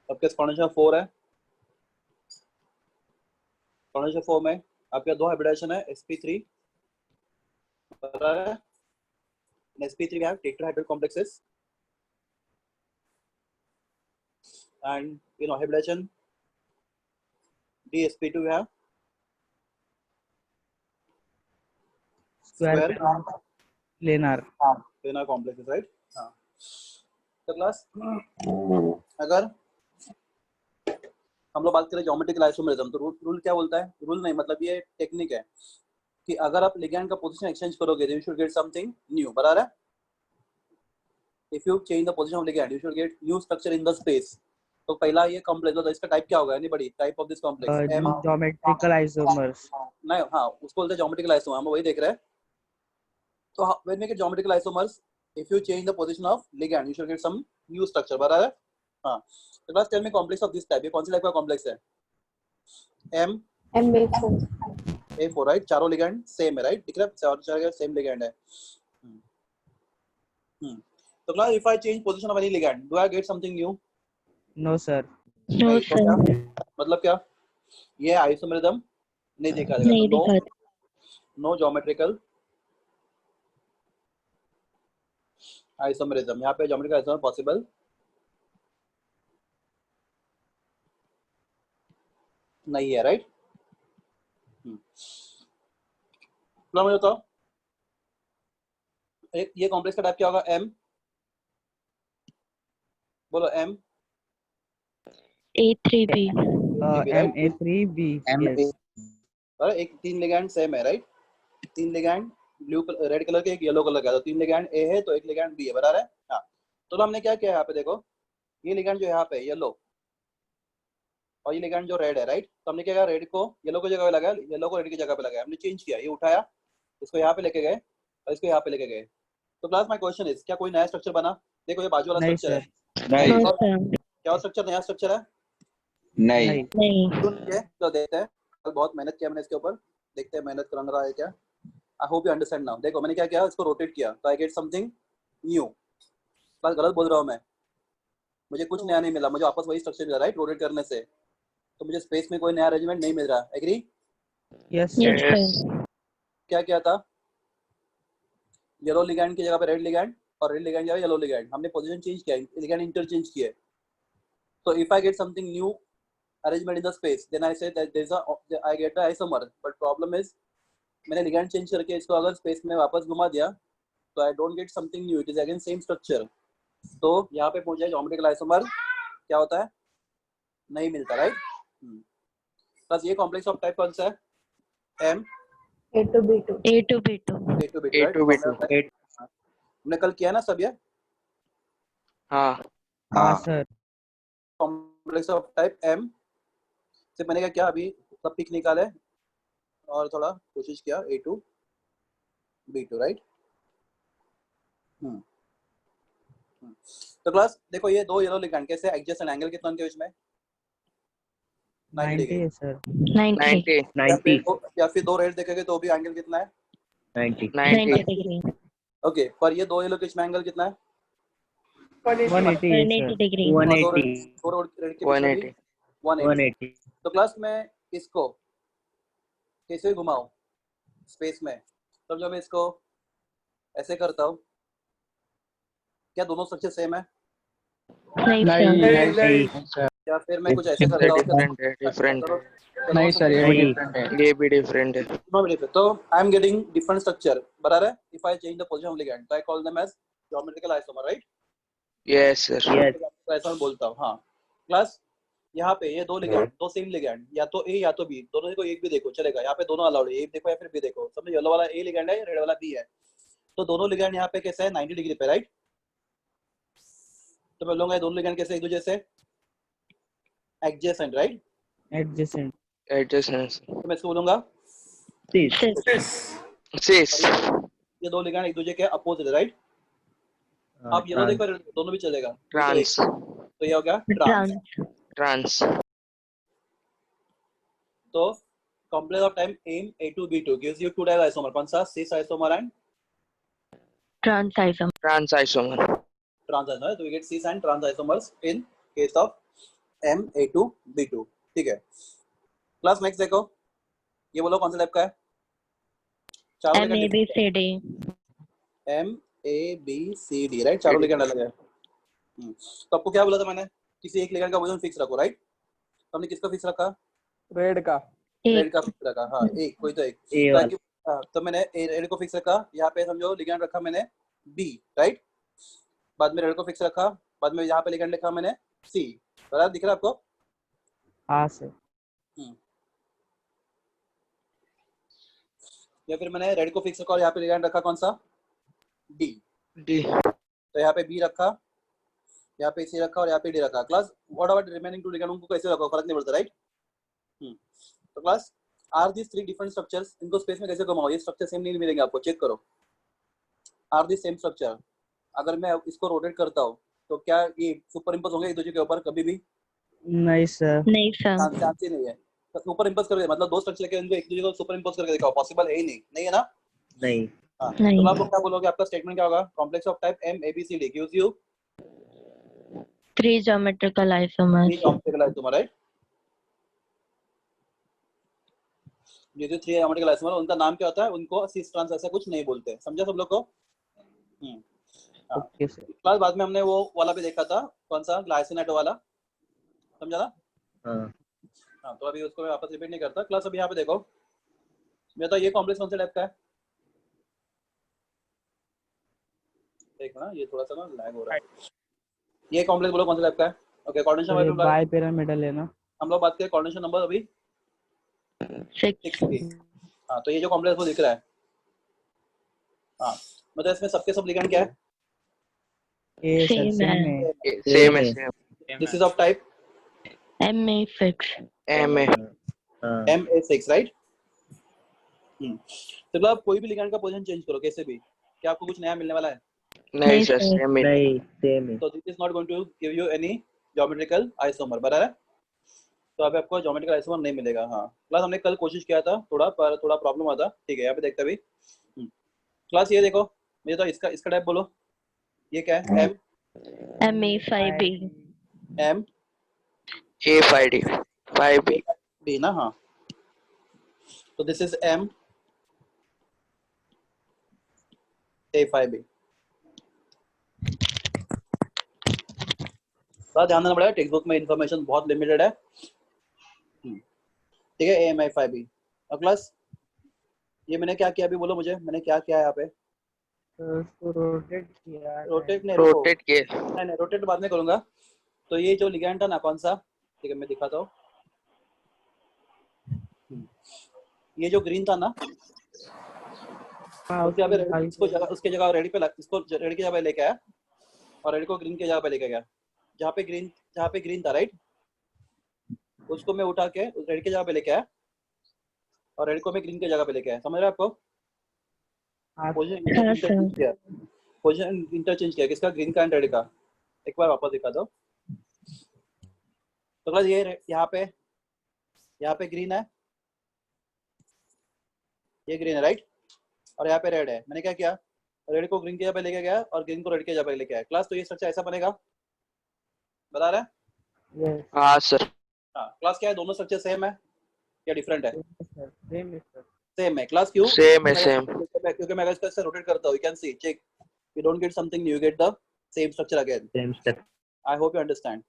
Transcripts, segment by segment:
आपके एक्सपोनेंशियल 4 है, एक्सपोनेंशियल 4 में आपके दो हाइब्रिडाइजेशन है sp3 बराबर है, in sp3 we have tetrahedral complexes and in hybridization dsp2 we have square planar complexes, right? हाँ तो क्लास अगर हम लोग बात करें ज्योमेट्रिकल आइसोमेरिज्म तो रूल क्या बोलता है? रूल नहीं, मतलब ये टेक्निक है कि अगर आप लिगैंड का पोजीशन एक्सचेंज करोगे तो you should get something new, बराबर है? If you change the position of ligand you should get new structure in the space. तो पहला ये कॉम्प्लेक्स, तो इसका टाइप क्या होगा? Anybody type of this complex? M geometrical isomers नहीं, हाँ उसको बोलते हैं ज्योमेट्रिकल आइसोमर, हम वही देख रहे हैं। तो when we get geometrical isomers if you change the position of ligand you should get some new structure, बराबर है? हाँ तो class tell me complex of this type, ये कौन सी टाइप का कॉम्प्लेक्स है? एम A4 राइट, चारों लिगैंड सेम है, राइट? दिख रहा है चारों सेम लिगैंड है। तो class if I change position of any ligand do I get something new? no sir नहीं, तो क्या मतलब क्या? ये आइसोमेरिज्म नहीं देखा जाएगा, तो नो ज्योमेट्रिकल आइसोमेरिज्म, यहाँ पे ज्योमेट्रिकल आइसोमेर पॉसिबल नहीं है, राइट? मुझे बताओ ये कॉम्प्लेक्स का टाइप क्या होगा? एम बोलो, एम A3B MA3B yes अरे एक तीन लिगैंड सेम है, राइट? तीन लिगैंड ब्लू रेड कलर के, एक येलो कलर का, तो तीन लिगैंड ए है तो एक लिगैंड बी है, बराबर है? हाँ तो हमने क्या किया यहाँ पे देखो, ये लिगैंड जो यहाँ पे येलो और ये लिगैंड जो रेड है, राइट? तो हमने क्या किया, रेड को येलो की जगह पे लगाया, येलो को रेड की जगह पे लगाया, हमने चेंज किया, ये उठाया इसको यहाँ पे लेके गए और इसको यहाँ पे लेके गए। तो क्लास माय क्वेश्चन इज क्या कोई नया स्ट्रक्चर बना? देखो ये बाजू वाला नहीं स्ट्रक्चर सर है, No, और sir. क्या स्ट्रक्चर नया स्ट्रक्चर है? नहीं नहीं तो देखते हैं, कल बहुत मेहनत किया मैंने इसके ऊपर, देखते हैं मेहनत करना रहा है क्या। I hope you understand now. देखो मैंने क्या किया, इसको रोटेट किया तो आई गेट समथिंग न्यू। बस गलत बोल रहा हूँ मैं, मुझे कुछ नया नहीं मिला, मुझे वापस वही स्ट्रक्चर मिला, राइट? रोटेट करने से तो मुझे स्पेस में कोई नया अरेंजमेंट नहीं मिल रहा, agree? yes Yes, sir sir. क्या किया था, येलो लिगैंड की जगह पे रेड लिगैंड और रेड लिगैंड की जगह येलो लिगैंड, हमने पोजीशन चेंज किया, लिगैंड इंटरचेंज किए। तो if I get something new arrangement in the space then I say that there's a I get the isomer, but problem is मैंने ligand change करके इसको अगर स्पेस में वापस घुमा दिया तो I don't get something new, it is again same structure. तो यहाँ पे पहुंच जाए ज्योमेट्रिकल आइसोमर क्या होता है? नहीं मिलता, राइट? प्लस ये कॉम्प्लेक्स ऑफ टाइप कौन सा है? M A2B2 right? हमने कल किया ना सब ये हाँ हाँ sir complex of type M से मैंने क्या किया, अभी सब पिक निकाले और थोड़ा कोशिश किया A2B2, राइट? तो क्लास देखो ये दो येलो लिगैंड कैसे एडजेसेंट, एंगल कितना उनके बीच में? 90 90 डिग्री। है सर 90 या फिर दो रेड देखेंगे तो भी एंगल कितना है? 90 degree ओके, पर ये दो येलो के बीच में एंगल कितना है? 180 है 180 सर degree और दो रेड के बीच में भी 180। तो क्लास मैं इसको कैसे घुमाऊं स्पेस में, तब जब मैं इसको ऐसे करता हूँ क्या दोनों स्ट्रक्चर सेम है? नहीं sir या फिर मैं कुछ ऐसे करता हूँ? डिफरेंट नहीं सर ये भी डिफरेंट है ये भी डिफरेंट है तो I am getting different structure, बराबर है? If I change the position of ligand I call them as geometrical isomer, right? Yes sir ऐसा मैं बोलता हूँ। हाँ क्लास यहाँ पे ये दो लिगैंड, दो सेम लिगैंड, या तो ए या तो बी, दोनों को एक भी देखो चलेगा, यहाँ पे दोनों अलाउड है, एक देखो या फिर बी देखो, समझो येलो वाला ए लिगैंड है, रेड वाला बी है, तो दोनों लिगैंड यहाँ पे कैसे है? 90 डिग्री पे, राइट? तो मैं लूंगा दोनों लिगैंड कैसे एक दूसरे से एडजेसेंट, राइट? adjacent तो मैं इसको बोलूंगा सिस ये दो लिगैंड एक दूसरे के अपोजिट है, राइट? आप येलो देखो दोनों भी चलेगा, ट्रांस तो ये हो गया ट्रांस। ट्रांस तो complex of time aim A2B2 gives you two diagonal isomer, कौन सा? cis isomer and trans isomer trans isomer trans isomer, so we get cis and trans isomers in case of MA2B2, ठीक है। Class next देखो, ये बोलो कौन सा type का है? चारों M A B C D. MABCD, right, चारों लिगेंड अलग है। तो आपको क्या बोला था मैंने, किसी एक लिगेंड का पोजीशन फिक्स रखो, राइट? तो हमने किसका फिक्स रखा? रेड का रेड का फिक्स रखा, हाँ, एक कोई तो एक। A तो वाला। तो मैंने रेड को फिक्स रखा, यहाँ पे समझो लिगेंड रखा मैंने B, राइट? बाद में रेड को फिक्स रखा, बाद में यहाँ पे लिगेंड लिखा मैंने C, बराबर दिख रहा है आपको? हाँ सर। या फिर मैंने रेड को फिक्स रखा और यहाँ पे लिगेंड रखा कौन सा? D, D. तो यहाँ पे B रखा, यहाँ पे C रखा और यहाँ पे D रखा। Class what about remaining two ligand, उनको कैसे रखो, फर्क नहीं पड़ता, राइट? तो class are this three different structures, इनको स्पेस में कैसे घुमाओ, ये स्ट्रक्चर सेम नहीं मिलेंगे आपको, चेक करो। आर दिस सेम स्ट्रक्चर, अगर मैं इसको रोटेट करता हूँ तो क्या ये सुपर इम्पोज होंगे एक दूसरे के ऊपर कभी भी? नहीं सर। नहीं सर। चांस ही नहीं है। तो सुपर इम्पोज करके मतलब दो स्ट्रक्चर के इनको एक दूसरे को सुपर इम्पोज करके दिखाओ, पॉसिबल है ही नहीं, नहीं है ना? नहीं। हाँ, नहीं। तो आप लोग क्या बोलोगे, आपका स्टेटमेंट क्या होगा? Complex of type MABCD gives you 3 geometrical isomers. 3 geometrical isomers, right? ये जो 3 geometrical isomers, उनका नाम क्या होता है? उनको सिस ट्रांस ऐसा कुछ नहीं बोलते, समझा सब लोग को? Okay sir. क्लास बाद में हमने वो वाला भी देखा था, कौन सा? ग्लाइसिनेट वाला, समझा ना? हाँ, तो अभी उसको मैं वापस रिपीट नहीं करता। क्लास अभी यहाँ पे देखो, मैं तो ये कॉम्प्लेक्स कौन से टाइप का है? देखो ना, ये थोड़ा सा ना लैग हो रहा है। ये कॉम्प्लेक्स बोलो कौन सा टाइप का है? ओके, कोऑर्डिनेशन ये नंबर, बाई पिरामिडल है ना? हम लोग बात करें कोऑर्डिनेशन नंबर अभी 6. 6। हाँ, तो ये जो कॉम्प्लेक्स वो दिख रहा है, हाँ, मतलब इसमें सबके सब लिगेंड क्या है? ए सर Same सेम है। है। Same as same. This is of type MA6. MA. MA6, right? तो मतलब कोई भी लिगेंड का पोजीशन चेंज करो कैसे भी, क्या आपको कुछ नया मिलने वाला है? नहीं sir, same. नहीं सेम है। तो this is not going to give you any geometrical isomer, बराबर है? तो अभी आपको ज्योमेट्रिकल आइसोमर नहीं मिलेगा। हाँ, क्लास हमने कल कोशिश किया था थोड़ा, पर थोड़ा प्रॉब्लम हुआ था, ठीक है? यहाँ पे देखते अभी। क्लास ये देखो, ये तो इसका टाइप बोलो, ये क्या है? MA5B. M A5D. 5B. B ना? हाँ, तो दिस इज MA5B। थोड़ा ध्यान देना पड़ेगा, टेक्स्ट बुक में इंफॉर्मेशन बहुत लिमिटेड है, ठीक है? MA5B। और क्लास ये मैंने क्या किया अभी बोलो मुझे, मैंने क्या किया यहाँ पे? तो उसको रोटेट किया है। रोटेट नहीं, रुको, Rotate किए. नहीं रोटेट बाद में करूंगा। तो ये जो लिगेंड था ना, कौन सा? ठीक है, मैं दिखाता हूँ। ये जो ग्रीन था ना, हाँ उसके उसके जगह रेड पे इसको रेड की जगह पे लेके आया और रेड को ग्रीन की जगह पे लेके गया। जहाँ पे ग्रीन था, राइट, उसको मैं उठा के रेड की जगह पे लेके आया और रेड को मैं ग्रीन की जगह पे लेके आया। समझ रहे आपको? हाँ पोजीशन इंटरचेंज किया किसका? ग्रीन का एंड रेड का। एक बार वापस दिखा दो। तो क्लास ये यहाँ पे ग्रीन है, ये ग्रीन है, राइट, और यहाँ पे रेड है। मैंने क्या किया? रेड को ग्रीन की जगह पे लेके गया और ग्रीन को रेड की जगह पे लेके आया। क्लास तो ये स्ट्रक्चर ऐसा बनेगा, बता रहा है? यस हाँ sir. हाँ, क्लास क्या है, दोनों स्ट्रक्चर सेम है या डिफरेंट है? सर सेम है सर। सेम है। क्लास क्यों? Same है same. क्योंकि मैं अगर इसको रोटेट करता हूँ, you can see, check, you don't get something new, you get the same structure again. Same step. I hope you understand.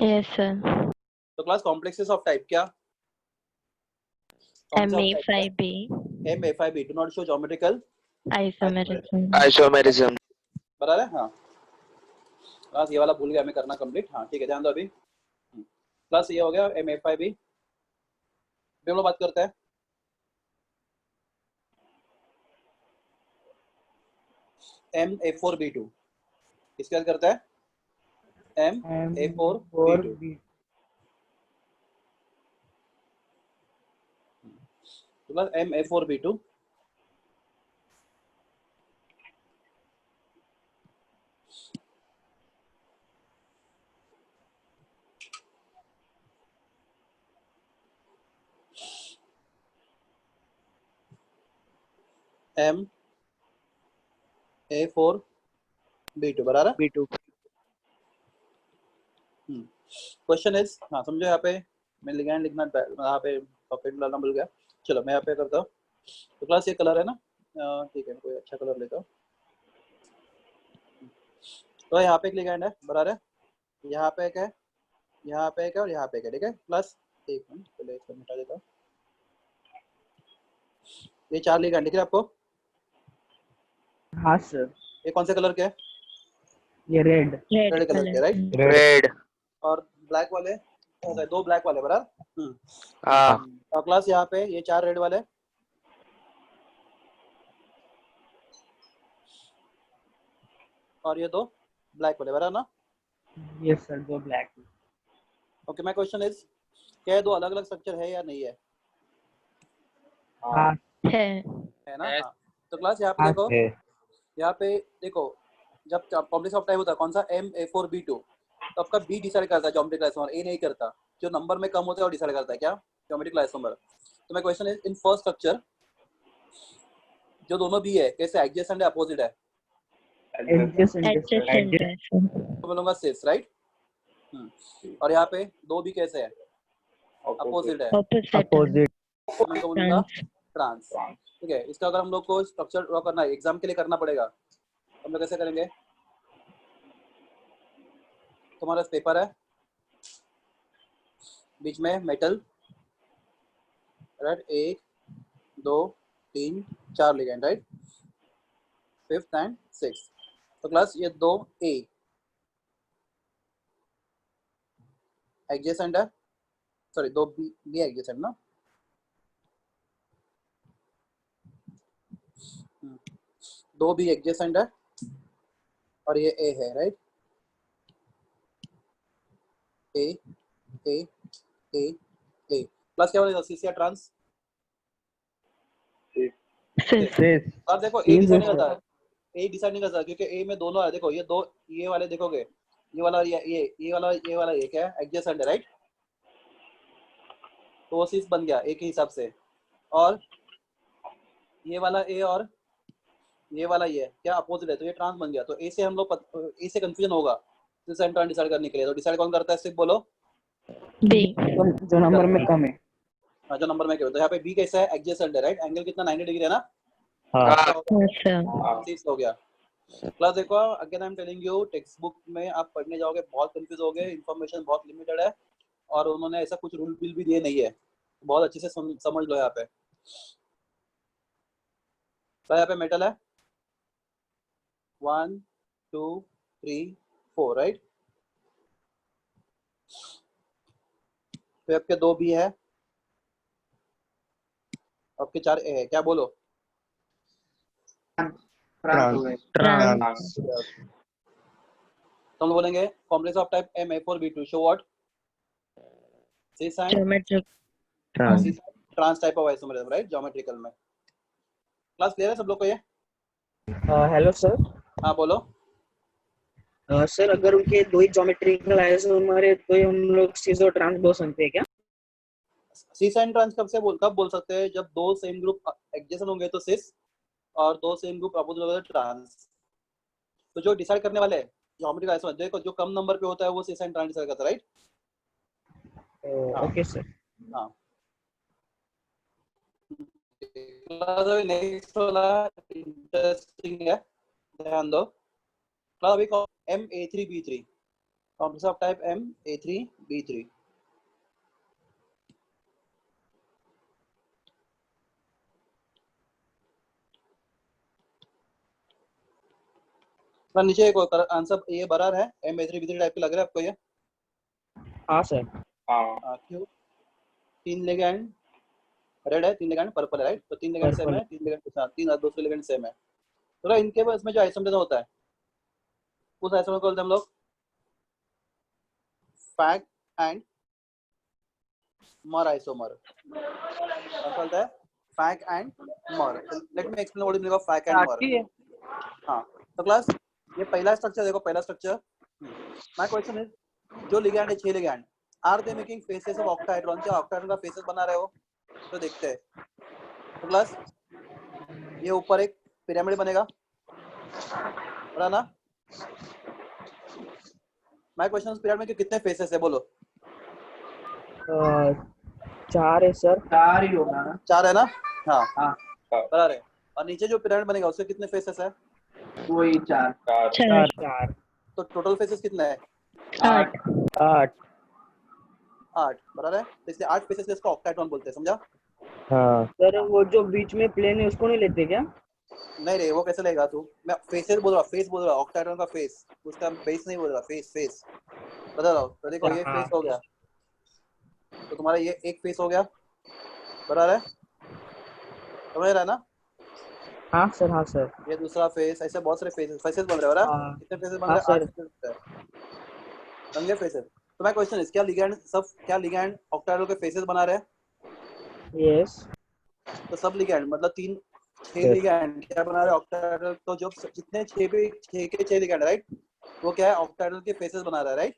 Yes sir. तो क्लास कॉम्प्लेक्सेस ऑफ टाइप क्या? MA5B. MA5B do not show geometrical Isomerism. Isomerism. बराबर है? हाँ, class ये वाला भूल गया मैं करना कंप्लीट। हाँ, ठीक है, ध्यान दो अभी। क्लास ये हो गया MA5B। फिर हम लोग बात करते हैं MA4B2। इसके बाद करता है MA4B2। तो क्लास MA4B2 MA4B2 बराबर है? B2. क्वेश्चन इज, हाँ समझो यहाँ पे मैं लिगैंड लिखना यहाँ पे पॉकेट डालना भूल गया। चलो मैं यहाँ पे करता हूँ। तो क्लास ये कलर है ना, ठीक है कोई अच्छा कलर लेता हूँ। तो यहाँ पे एक लिगैंड है बराबर है, यहाँ पे एक है, यहाँ पे एक है और यहाँ पे एक है, ठीक है। प्लस एक मिनट पहले इसको मिटा देता हूँ। ये 4 लिगैंड दिख रहे हैं आपको? हाँ सर, ये कौन से कलर के है? ये रेड। रेड रेड कलर के, राइट। कलर। Red. और ब्लैक वाले, 2 ब्लैक वाले बराबर। हाँ. और क्लास यहाँ पे ये 4 रेड वाले और ये 2 ब्लैक वाले बराबर ना। Yes sir, 2 black. Okay, my question is, क्या ये 2 अलग अलग स्ट्रक्चर है या नहीं है? हाँ है ना। हाँ। तो क्लास यहाँ पे हाँ देखो, यहाँ पे देखो जब कॉम्प्लेक्स ऑफ टाइप होता है कौन सा, M A4B2, तो आपका B डिसाइड करता है ज्योमेट्रिक आइसोमर, A नहीं करता। जो नंबर में कम होता है वो डिसाइड करता है क्या, ज्योमेट्रिक आइसोमर। तो मैं question is, in first structure जो दोनों B है कैसे, एडजेसेंट है अपोजिट है? एडजेसेंट एडजेसेंट है सर। तो बोलूंगा सिस, राइट। और यहाँ पे 2B कैसे है, अपोजिट है, ऑपोजिट। तो मैं बोलूंगा ट्रांस। ट्रांस। ठीक है, इसका अगर हम लोग को स्ट्रक्चर ड्रॉ करना है, एग्जाम के लिए करना पड़ेगा, हम लोग कैसे करेंगे? तुम्हारा पेपर है, बीच में metal, right, 1 2 3 4 ligand, right, 5th and 6th। तो क्लास ये 2A एडजेसेंट है, सॉरी 2B एडजेसेंट ना। 2B एडजेसेंट है और ये A है, right. A A A A plus क्या बोलेगा, सीसी या ट्रांस? सिस। और देखो A डिसाइड नहीं करता है, A डिसाइड नहीं करता क्योंकि A में दोनों है। देखो ये 2, ये वाले देखोगे, ये वाला ये वाला एक है एडजेसेंट है, राइट। तो वो सीस बन गया A के हिसाब से। और ये वाला A और ये वाला ये क्या अपोजिट है, तो ये ट्रांस बन गया। तो A से हम लोग A से कंफ्यूजन होगा सिस एंड ट्रांस डिसाइड करने के लिए। तो डिसाइड कौन करता है, सिर्फ बोलो। बी। जो नंबर में कम है। हाँ, जो नंबर में क्या होता है। यहाँ पे B कैसा है, एडजेसेंट है, राइट। एंगल कितना, 90 डिग्री है ना। हाँ. सर। सीस हो गया। प्लस देखो, again I am telling you, text book में आप पढ़ने जाओगे बहुत कंफ्यूज होगे, इन्फॉर्मेशन बहुत लिमिटेड है और उन्होंने ऐसा कुछ रूल भी दिए नहीं है, बहुत अच्छे से समझ लो। यहाँ पे तो यहाँ पे मेटल है 1 2 3 4, राइट। फिर आपके 2B है, आपके 4A है, क्या बोलो? ट्रांस। तो हम बोलेंगे complex of type M A4B2 show what, cis and geometric. Trans type of isomerism, right, geometrical में। क्लास क्लियर है सब लोग को ये? Hello sir. हाँ बोलो। सर अगर उनके 2 ही ज्योमेट्रिकल आइसोमर है तो हम लोग सिस और ट्रांस बोल सकते हैं क्या? सिस एंड ट्रांस कब बोल सकते हैं, जब 2 सेम ग्रुप एडजेसेंट होंगे तो सिस और 2 सेम ग्रुप अपोजिट होंगे तो ट्रांस। तो जो डिसाइड करने वाले हैं ज्योमेट्रिकल आइसोमर, देखो जो कम नंबर पे होता है वो सिस एंड ट्रांस डिसाइड करता है, राइट। Okay sir. हाँ, नेक्स्ट वाला इंटरेस्टिंग है, ध्यान दो। क्लास अभी M A3B3, complex of type M A3B3। नीचे एक और आंसर ये बराबर है, M A3B3 टाइप के लग रहा है आपको ये? हाँ सर। क्यों? 3 लिगेंड रेड है, 3 लिगेंड पर्पल है, राइट। तो 3 लिगेंड सेम है, 3 लिगेंड के साथ 3 दूसरे लिगेंड सेम है। तो इनके पास में जो आइसोमरिज्म होता है उस आइसोमर को बोलते हैं हम लोग फैग एंड मर आइसोमर। बोलता है fac and mer. Let me explain what is meaning of fac and mer. हाँ, तो क्लास ये पहला स्ट्रक्चर देखो, पहला स्ट्रक्चर। माय क्वेश्चन इज, जो लिगेंड है 6 ligand, are they making faces of octahedron? क्या ऑक्टाहेड्रॉन का फेसेस बना रहे हो? तो देखते हैं। तो क्लास ये ऊपर एक पिरामिड बनेगा, बना ना। माय क्वेश्चन इस पिरामिड में कितने फेसेस है बोलो? 4 है सर। 4 ही होगा ना? 4 है ना? हाँ हाँ बराबर है। और नीचे जो पिरामिड बनेगा उसके कितने फेसेस है? वही 4 4 4 तो टोटल फेसेस कितना है? 8 8 8 बराबर है। तो इसलिए 8 फेसेस इसको ऑक्टाहेड्रॉन बोलते हैं, समझा? हाँ सर, वो जो बीच में प्लेन है उसको नहीं लेते क्या? नहीं रे, वो कैसे लेगा तू? मैं फेसेस बोल रहा हूँ, फेस बोल रहा हूँ, ऑक्टाहेड्रॉन का फेस, उसका बेस नहीं बोल रहा, फेस फेस बता रहा हूँ। तो देखो ये हाँ फेस हो गया, तो तुम्हारा ये एक फेस हो गया, बराबर है? समझ रहा है ना? हाँ सर, हाँ सर। ये दूसरा फेस, ऐसे बहुत सारे फेसेस बन रहे हैं, बराबर? हाँ कितने फेसेस बन हाँ रहे हैं? 8 सर। फेसेस बन गए फेसेस। तो मैं क्वेश्चन इस, क्या लिगैंड ऑक्टाहेड्रॉन के फेसेस बना रहे हैं? यस। तो सब लिगैंड मतलब 6 Yes. लिगैंड क्या बना रहे हैं ऑक्टाहेड्रल? तो जो जितने 6 के 6 लिगैंड, राइट, वो क्या है? ऑक्टाहेड्रल के फेसेस बना रहा है, राइट?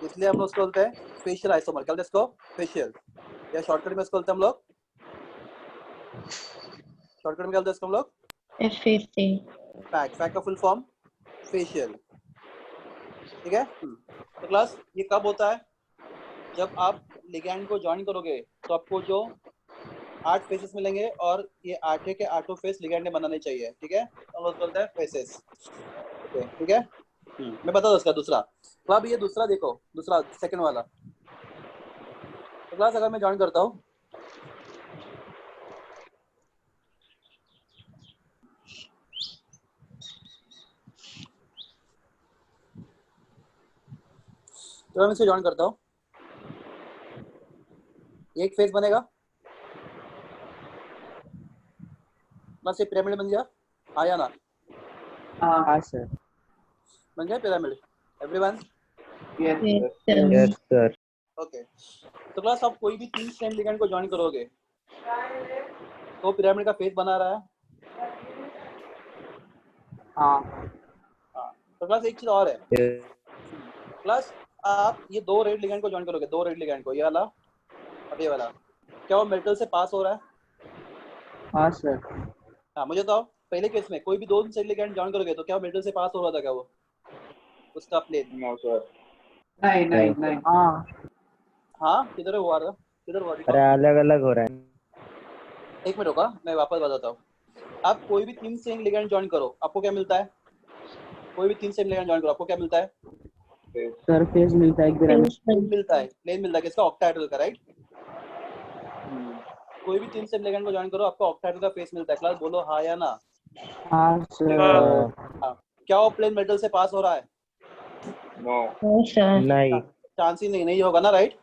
इसलिए हम लोग उसको बोलते हैं फेशियल आइसोमर। क्या बोलते हैं इसको? फेशियल। या शॉर्टकट में इसको बोलते हैं हम लोग, शॉर्टकट में क्या बोलते हैं इसको हम लोग? FAC फैक का फुल फॉर्म फेशियल, ठीक है? तो क्लास ये कब होता है? जब आप लिगैंड को ज्वाइन करोगे तो आपको जो 8 फेसेस मिलेंगे, और ये 8 के 8 फेस लिगैंड ने बनाने चाहिए, ठीक है? तो हम लोग बोलते हैं फेसेस, ओके, ठीक है? मैं बता दूं उसका दूसरा। तो अब ये दूसरा देखो, दूसरा सेकंड वाला। तो क्लास अगर मैं ज्वाइन करता हूँ, तो मैं इसे ज्वाइन करता हूँ, एक फेस बनेगा, बस ये पिरामिड बन गया, आया ना? हाँ सर। बन गया pyramid, everyone? Yes Yes sir. Yes sir. Sir. Okay. तो क्लास आप कोई भी 3 स्ट्रैंड लिगैंड को ज्वाइन करोगे तो पिरामिड का फेस बना रहा है। हाँ हाँ। तो क्लास एक चीज और है, क्लास आप ये 2 रेड लिगैंड को ज्वाइन करोगे, 2 रेड लिगैंड को, ये वाला और ये वाला, क्या वो मेटल से पास हो रहा है? हाँ सर। हाँ मुझे बताओ, पहले केस में कोई भी 2 सेल लिगैंड ज्वाइन करोगे तो क्या वो मेटल से पास हो रहा था क्या वो उसका प्लेन? No sir. नहीं नहीं नहीं। हाँ, हाँ किधर हुआ था, किधर हुआ अरे दिखाओ? अलग अलग हो रहा है। एक मिनट होगा, मैं वापस बताता हूँ। आप कोई भी 3 सेल लिगैंड ज्वाइन करो, आपको क्या मिलता है? कोई भी 3 सेल लिगैंड ज्वाइन करो, आपको क्या मिलता है? सरफेस मिलता है पिरामिड। प्लेन मिलता है, प्लेन मिलता है किसका? ऑक्टाहेड्रल का, राइट? कोई भी 3 सेल लिगैंड को ज्वाइन करो, आपको ऑक्टाहेड्रल का फेस मिलता है। क्लास बोलो हाँ या ना? हाँ सर। हाँ। क्या वो प्लेन मेटल से पास हो रहा है? No No sir. नहीं। चांस ही नहीं होगा ना, राइट?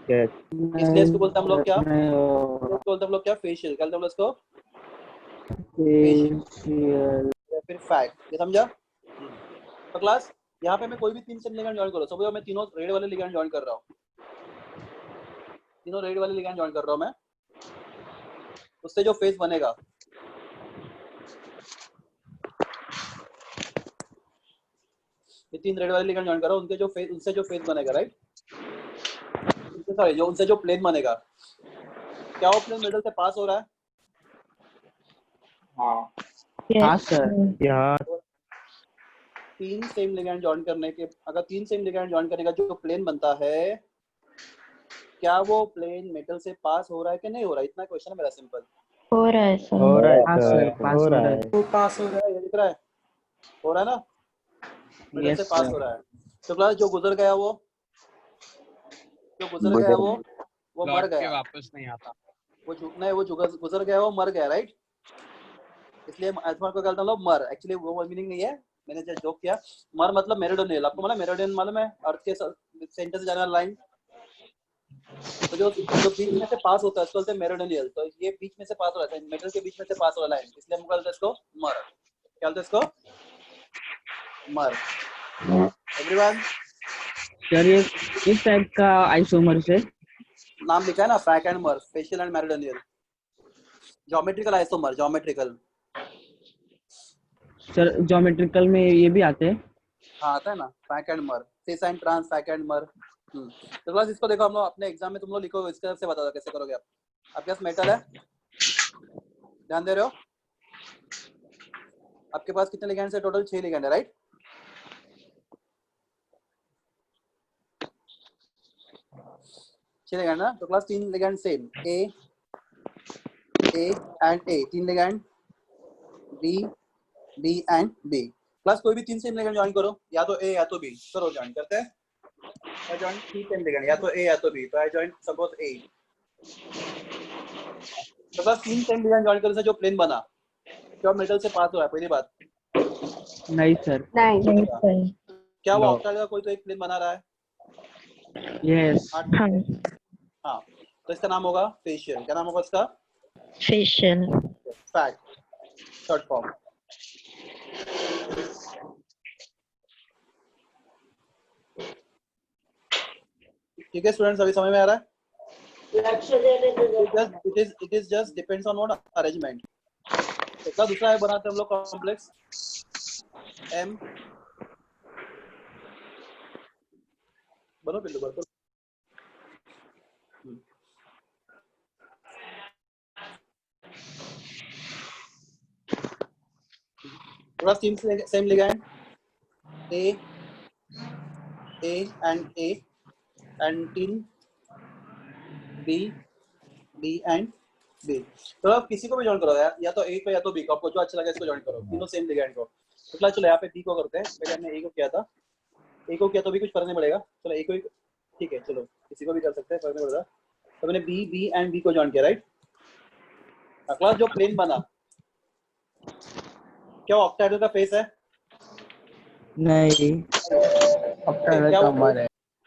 Yes. इसलिए इसको बोलते हैं हम लोग क्या? नहीं इसको बोलते हैं हम लोग क्या? फेशियल। क्या बोलते हैं हम लोग इसको? फेशियल। या फिर फैक्ट, ये समझा? तो क्लास यहाँ पे मैं कोई भी 3 सेल लिगैंड ज्वाइन करो, समझो मैं तीनों रेड वाले लिगैंड ज्वाइन कर रहा हूँ, तीनों रेड वाले लिगैंड ज्वाइन कर रहा हूँ मैं, उससे जो फेस बनेगा, ये 3 रेड वाले लिगैंड ज्वाइन कर रहा हूँ, उनके जो फेस, उनसे जो फेस बनेगा, राइट, सॉरी जो उनसे जो प्लेन बनेगा, क्या वो प्लेन मिडल से पास हो रहा है? हाँ हाँ Yes सर। sir. यहाँ 3 सेम लिगैंड ज्वाइन करने के, अगर 3 सेम लिगैंड ज्वाइन करने का जो प्लेन बनता है, क्या वो प्लेन मेटल से पास हो रहा है कि नहीं हो रहा है? इतना क्वेश्चन है मेरा, सिंपल। हो रहा है sir. हो रहा है हाँ सर, सर, पास हो रहा है। वो पास हो रहा है, ये दिख रहा है, हो रहा है ना? मेटल से यस पास हो सर। रहा है। तो क्लास जो गुजर गया वो, जो गुजर गया वो मर लौट के गया, वापस नहीं आता। वो नहीं, वो गुजर गया, वो मर गया, राइट? इसलिए आत्मा को कहते हैं लोग मर, एक्चुअली वो मीनिंग नहीं है, मैंने जो जोक किया। मर मतलब मेरिडियन, आपको मालूम है मेरिडियन मालूम है? अर्थ के सेंटर से जाने वाला लाइन, तो जो बीच में से पास होता है उसको बोलते हैं मेरिडियन। तो ये बीच में से पास हो रहा है, मेटल के बीच में से पास हो रहा है लाइन, इसलिए हम बोलते हैं इसको मर। क्या बोलते हैं इसको? मर। एवरीवन सर ये किस टाइप का आइसोमर से? नाम लिखा है ना, फैक एंड मर, facial and meridian, geometrical isomer, geometrical. Sir geometrical में ये भी आते हैं? हाँ आता है ना, फैक एंड मर, cis and trans, fake and मर। तो बस इसको देखो, हम लोग अपने एग्जाम में तुम लोग लिखो, इसके तरफ से बता दो कैसे करोगे आप। आपके पास मेटल है, ध्यान दे रहे हो? आपके पास कितने लिगैंड्स है टोटल? 6 लिगैंड है, राइट? 6 लिगैंड ना, तो class 3 ligand same, A and A, 3 ligand, B and B. Class कोई भी 3 सेम लिगैंड ज्वाइन करो, या तो ए या तो बी, करो ज्वाइन करते हैं। आई ज्वाइन 3 सेम लिगैंड, या तो ए या तो बी, तो आई ज्वाइन सपोज ए। तो क्लास 3 सेम लिगैंड ज्वाइन करने से जो प्लेन बना, क्या मेटल से पास हो रहा है? पहली बात नहीं सर। नहीं सर। क्या वो No. ऑक्टाइड का कोई तो एक प्लेन बना रहा है? यस। हाँ, हाँ, तो इसका नाम होगा फेशियल। क्या नाम होगा इसका? फेशियल। Fact, short form. ठीक है स्टूडेंट्स, अभी समझ में आ रहा है? It is just depends on what arrangement. इसका दूसरा है बनाते हम लोग कॉम्प्लेक्स M, बनो पिल्लू बनो। थोड़ा same ligand A and A and tin B and B। तो आप किसी को भी ज्वाइन करो यार, या तो A को या तो B को, आपको जो अच्छा लगे इसको ज्वाइन करो, तीनों सेम लिगैंड को। तो क्लास चलो यहाँ पे B को करते हैं, पहले हमने A को किया था, A को किया तो भी कुछ फर्क नहीं पड़ेगा, चलो A को ही, ठीक है चलो किसी को भी कर सकते हैं, फर्क नहीं पड़ेगा। तो मैंने B एंड B को ज्वाइन किया, राइट? क्लास जो प्लेन बना, क्या वो ऑक्टाहेड्रल का फेस है? नहीं।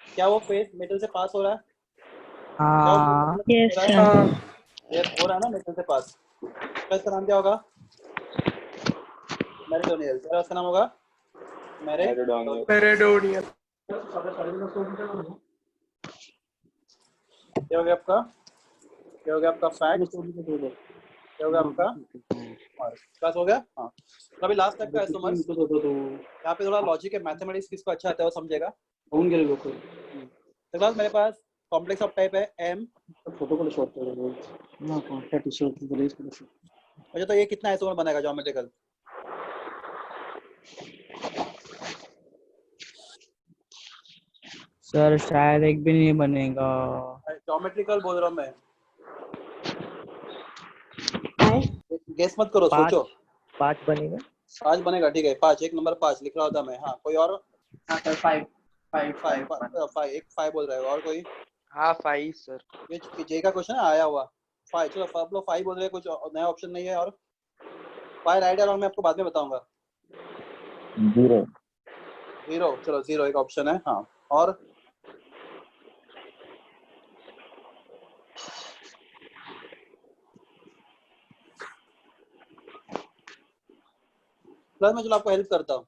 क्या वो फेस मेटल से पास हो रहा है? हाँ। Yes sir. ये हो रहा है ना मेटल से पास। तो इसका नाम क्या होगा? मेरिडोनियल। तो इसका नाम होगा मेरिडोनियल। क्या हो गया आपका? क्या हो गया आपका? फैक्ट। क्या हो गया आपका? क्लास हो गया? हाँ, तो अभी लास्ट तक का आइसोमर्स। यहाँ पे थोड़ा लॉजिक है, मैथमेटिक्स किसको अच्छा आता है वो समझेगा। तो क्लास मेरे पास कॉम्प्लेक्स ऑफ टाइप है M। अच्छा, तो ये कितना आइसोमर बनेगा ज्योमेट्रिकल? सर शायद एक भी नहीं बनेगा। ज्योमेट्रिकल बोल रहा हूँ मैं, गेस मत करो, सोचो। 5 बनेगा। 5 बनेगा, ठीक है 5, एक नंबर 5 लिख रहा होता मैं। हाँ, कोई और? हाँ सर 5 एक 5 बोल रहे हो, और कोई? हाँ 5 सर। ये जे का क्वेश्चन आया हुआ 5। चलो आप लोग 5 बोल रहे हैं, कुछ नया ऑप्शन नहीं है? और 5 राइट है, और मैं आपको बाद में बताऊंगा। 0, चलो 0 एक ऑप्शन है। हाँ, और प्लस मैं चलो आपको हेल्प करता हूँ,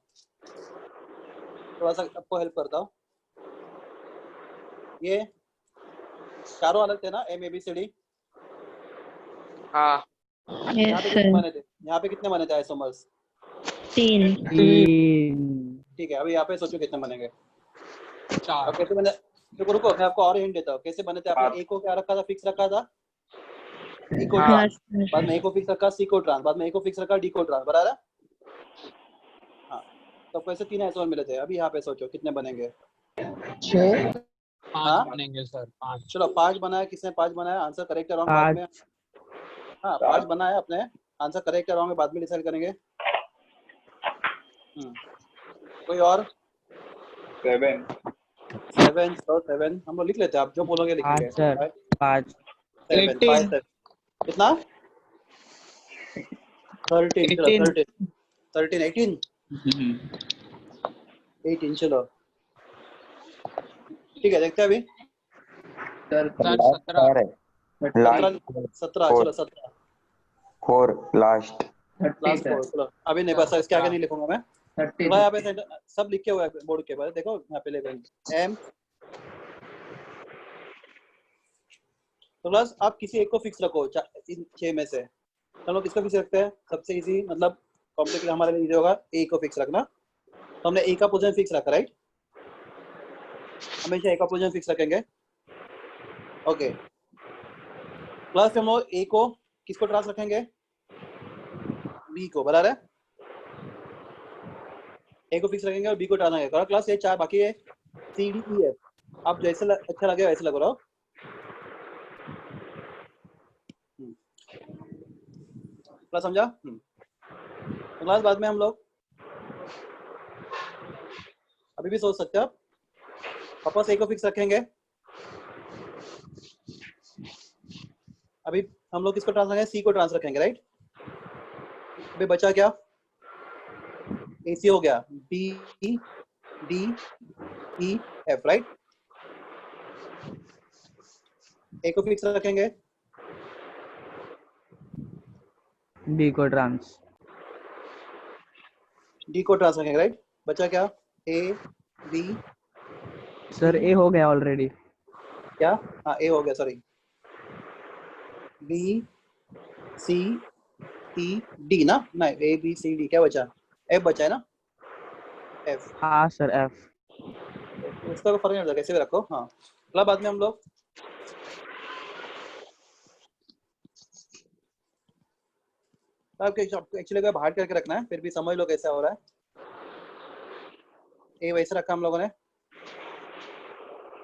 थोड़ा सा आपको हेल्प करता हूँ। ये चारों अलग थे ना, ABCD? हाँ यहाँ पे कितने बने थे? यहाँ पे कितने बने थे आइसोमर्स? 3। ठीक है, अभी यहाँ पे सोचो कितने बनेंगे? 4। कैसे बने? रुको रुको, मैं आपको और हिंट देता हूँ कैसे बने थे। आपने A को क्या रखा था? फिक्स रखा था, E को ट्रांस, बाद में A को फिक्स रखा, C को ट्रांस, बाद में A को फिक्स रखा, D को ट्रांस, बराबर? हाँ, तो कैसे 3 आइसोमर मिले थे? अभी यहाँ पे सोचो कितने बनेंगे? 5 बनेंगे सर। 5। चलो 5 बनाया, किसने 5 बनाया? आंसर करेक्ट है रॉन्ग बाद में? हाँ 5 बनाया आपने, आंसर करेक्ट है रॉन्ग बाद में डिसाइड करेंगे। कोई और? 7 तो 7 हम लोग लिख लेते हैं, आप जो बोलोगे लिखेंगे। 5 कितना? 13 18 चलो ठीक है, देखते हैं अभी। सर 17। 17 चलो 17 4 लास्ट 30 सर। चलो अभी नहीं, बस इसके आगे नहीं लिखूंगा मैं। 30 यहाँ पे सब लिखे हुए हैं बोर्ड के ऊपर, देखो यहाँ पे लेवल M। तो बस आप किसी एक को फिक्स रखो इन 6 में से। चलो किसको फिक्स रखते हैं? सबसे इजी, मतलब कॉम्प्लिकेटेड हमारे लिए इजी होगा A को फिक्स रखना। तो हमने A का पोजीशन फिक्स रखा, राइट? हमेशा A का पोजीशन फिक्स रखेंगे, ओके। प्लस हम लोग A को किसको ट्रांस रखेंगे? B को, बराबर है? A को फिक्स रखेंगे और B को ट्रांस रखेंगे। क्लास ये 4 बाकी है, C D E F। आप जैसे अच्छा लगे वैसे लग रहा हो। क्लास समझा? तो क्लास बाद में हम लोग अभी भी सोच सकते हो आप, वापस ए को फिक्स रखेंगे। अभी हम लोग किसको ट्रांस रखेंगे? सी को ट्रांस रखेंगे, राइट? अभी बचा क्या? ए सी हो गया, B D E F, right? A को फिक्स रखेंगे, बी को ट्रांस, डी को ट्रांस रखेंगे, राइट? बचा क्या? ए बी, सर ए हो गया ऑलरेडी। क्या? हाँ ए हो गया, sorry. B C E D ना, नहीं ए बी सी डी, क्या बचा? एफ बचा है ना, एफ। हाँ सर एफ। उसका फर्क नहीं पड़ता, कैसे भी रखो। हाँ, अगला बाद में हम लोग एक्चुअली अगर बाहर करके रखना है, फिर भी समझ लो कैसा हो रहा है। ए वैसे रखा हम लोगों ने,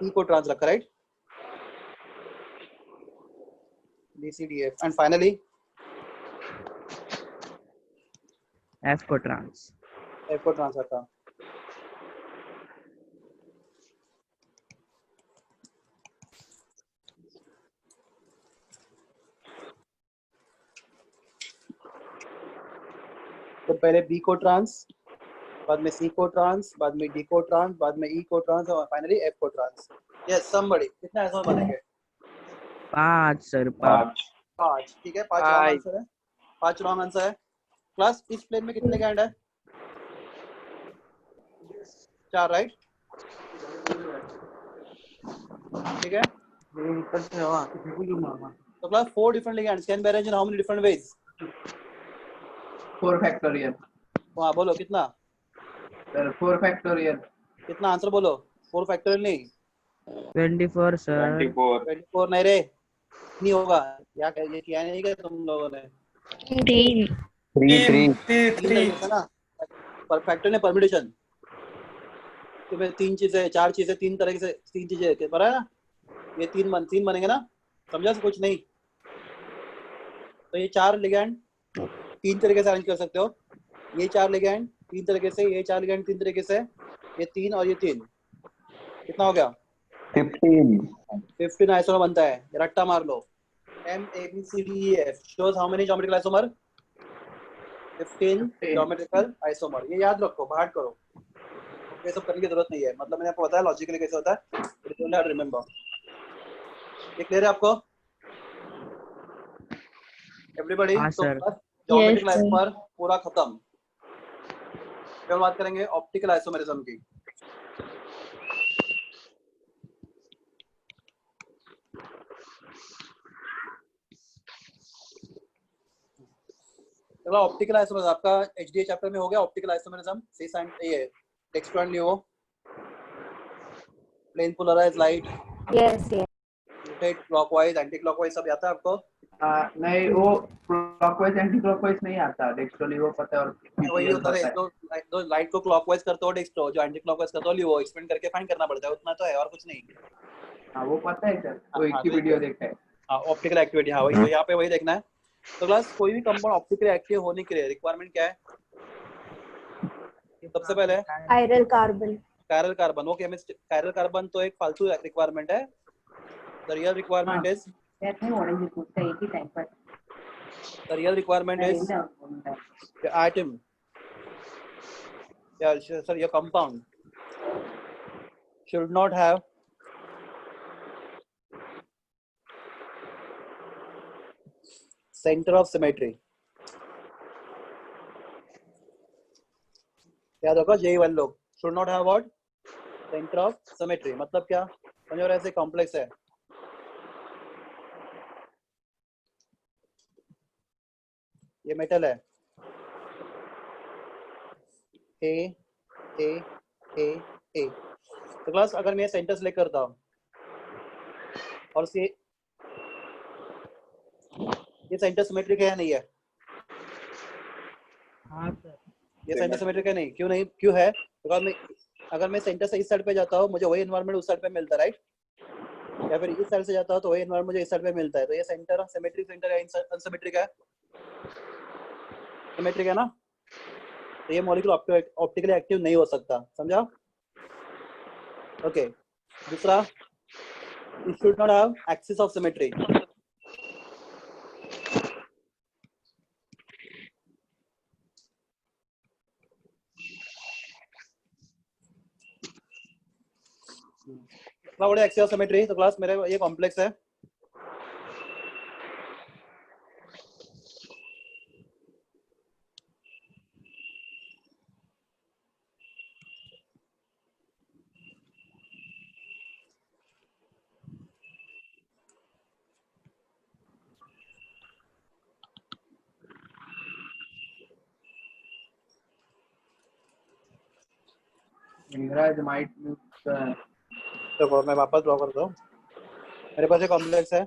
ई को ट्रांस रखा, right? B C D F, and finally F को ट्रांस। एफ को ट्रांस रखा। तो पहले बी को ट्रांस, बाद में सी को ट्रांस, बाद में डी को ट्रांस, बाद में ई को ट्रांस, और फाइनली एफ को ट्रांस। यस समबडी, कितना ऐसा बनेंगे? 5 सर 5। 5, ठीक है। 5 रॉन्ग आंसर है, 5 रॉन्ग आंसर है। क्लास इस प्लेन में कितने लिगेंड है? 4, राइट? ठीक है। तो class 4 different ligands can be arranged in how many different ways? 4 factorial. हाँ बोलो कितना? Sir, 4 factorial. कितना आंसर बोलो? 4 फैक्टोरियल नहीं, 24 सर। 24 नहीं रे, नहीं होगा। क्या ये किया नहीं क्या तुम लोगों ने? 3 3 ना, पर फैक्टर ने परम्यूटेशन तो मैं 3 चीजें 4 चीजें 3 तरह से 3 चीजें पता है ना, ये 3 बनेंगे ना, समझा? कुछ नहीं। तो ये 4 लिगैंड 3 तरीके से अरेंज कर सकते हो। ये 4 लिगैंड 3 तरीके से, ये 4 लिगैंड 3 तरीके से, ये 3 और ये 3, कितना हो गया? 15 आइसोमर बनता है। रट्टा मार लो, M A B C D E F shows how many geometrical isomer? 15 geometrical isomer। ये याद रखो, बाहर करो, ये सब करने की जरूरत नहीं है। मतलब मैंने आपको बताया लॉजिकली कैसे होता है, रिमेंबर। ये क्लियर है आपको एवरीबॉडी? हाँ तो sir. Geometrical Yes, sir. Isomer पूरा खत्म। फिर बात करेंगे ऑप्टिकल आइसोमेरिज्म की। चलो ऑप्टिकल आइसोमेरिज्म आपका एचडीए चैप्टर में हो गया। ऑप्टिकल आइसोमेरिज्म सी साइन ये टेक्स्ट वन लियो, plane polarized light, Yes, yes. Rotate clockwise anticlockwise, सब आता है आपको? नहीं, वो क्लॉकवाइज एंटी क्लॉकवाइज नहीं आता, डेक्स्ट्रोली वो पता है और वही होता है, जो लाइट को क्लॉकवाइज करते हो डेक्स्ट्रो, जो एंटी क्लॉकवाइज करते हो लियो, एक्सपेंड करके फाइंड करना पड़ता है, उतना तो है और कुछ नहीं। हाँ वो पता है सर, वो एक हाँ, ही वीडियो देखा है। हाँ ऑप्टिकल एक्टिविटी, हाँ वही, तो यहाँ पे वही देखना है। तो क्लास कोई भी कंपाउंड ऑप्टिकली एक्टिव होने के लिए रिक्वायरमेंट क्या है? सबसे पहले Chiral carbon. Chiral carbon. Okay, chiral carbon तो एक फालतू रिक्वायरमेंट है। The real requirement is the real requirement is the atom, yeah sir, your compound should not have center of symmetry। याद होगा J1 लोग, should not have what? Center of symmetry। मतलब क्या समझो? ऐसे कॉम्प्लेक्स है, ये मेटल है, ए ए ए ए। तो क्लास अगर मैं सेंटर सेलेक्ट करता हूँ और ये सेंटर सिमेट्रिक है या नहीं है? हाँ सर। ये सेंटर सिमेट्रिक है नहीं, क्यों नहीं? क्यों है? बिकॉज अगर मैं सेंटर से इस साइड पे जाता हूँ, मुझे वही एनवायरनमेंट उस साइड पे मिलता है, राइट? या फिर इस साइड से जाता हूँ तो वही एनवायरनमेंट मुझे इस साइड पे मिलता है। तो ये सेंटर सिमेट्रिक सेंटर है, अनसिमेट्रिक है? सिमेट्रिक है ना, तो ये मॉलिक्यूल ऑप्टिकली एक्टिव नहीं हो सकता, समझा? ओके, दूसरा, it should not have axis of symmetry. what is axis of symmetry? तो क्लास मेरे ये कॉम्प्लेक्स है, Ingraj might देखो मैं वापस ड्रॉ करता हूँ, मेरे पास ये कॉम्प्लेक्स है,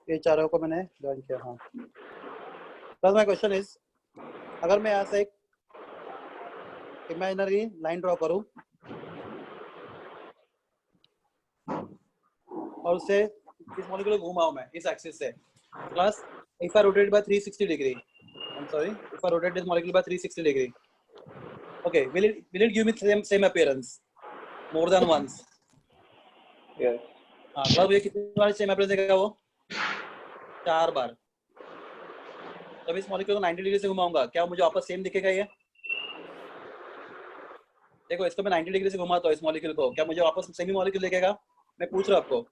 ये चारों को मैंने ज्वाइन किया। हाँ, बस माय क्वेश्चन इज, अगर मैं यहाँ से एक इमेजिनरी लाइन ड्रॉ करूँ और उसे इस मॉलिक्यूल को घुमाऊं मैं इस एक्सिस से, plus if I rotate by 360 degree, I'm sorry, if I rotate this molecule by 360 degree, okay, will it give me same appearance more than once? yes. हाँ, मतलब ये कितनी बार सेम appearance देगा वो? 4 बार। तब इस मॉलिक्यूल को 90 डिग्री से घुमाऊंगा, क्या मुझे वापस सेम दिखेगा ये? देखो इसको मैं 90 डिग्री से घुमाता हूँ इस मॉलिक्यूल को, क्या मुझे वापस सेम ही मॉलिक्यूल दिखेगा? मैं पूछ रहा हूँ आपको।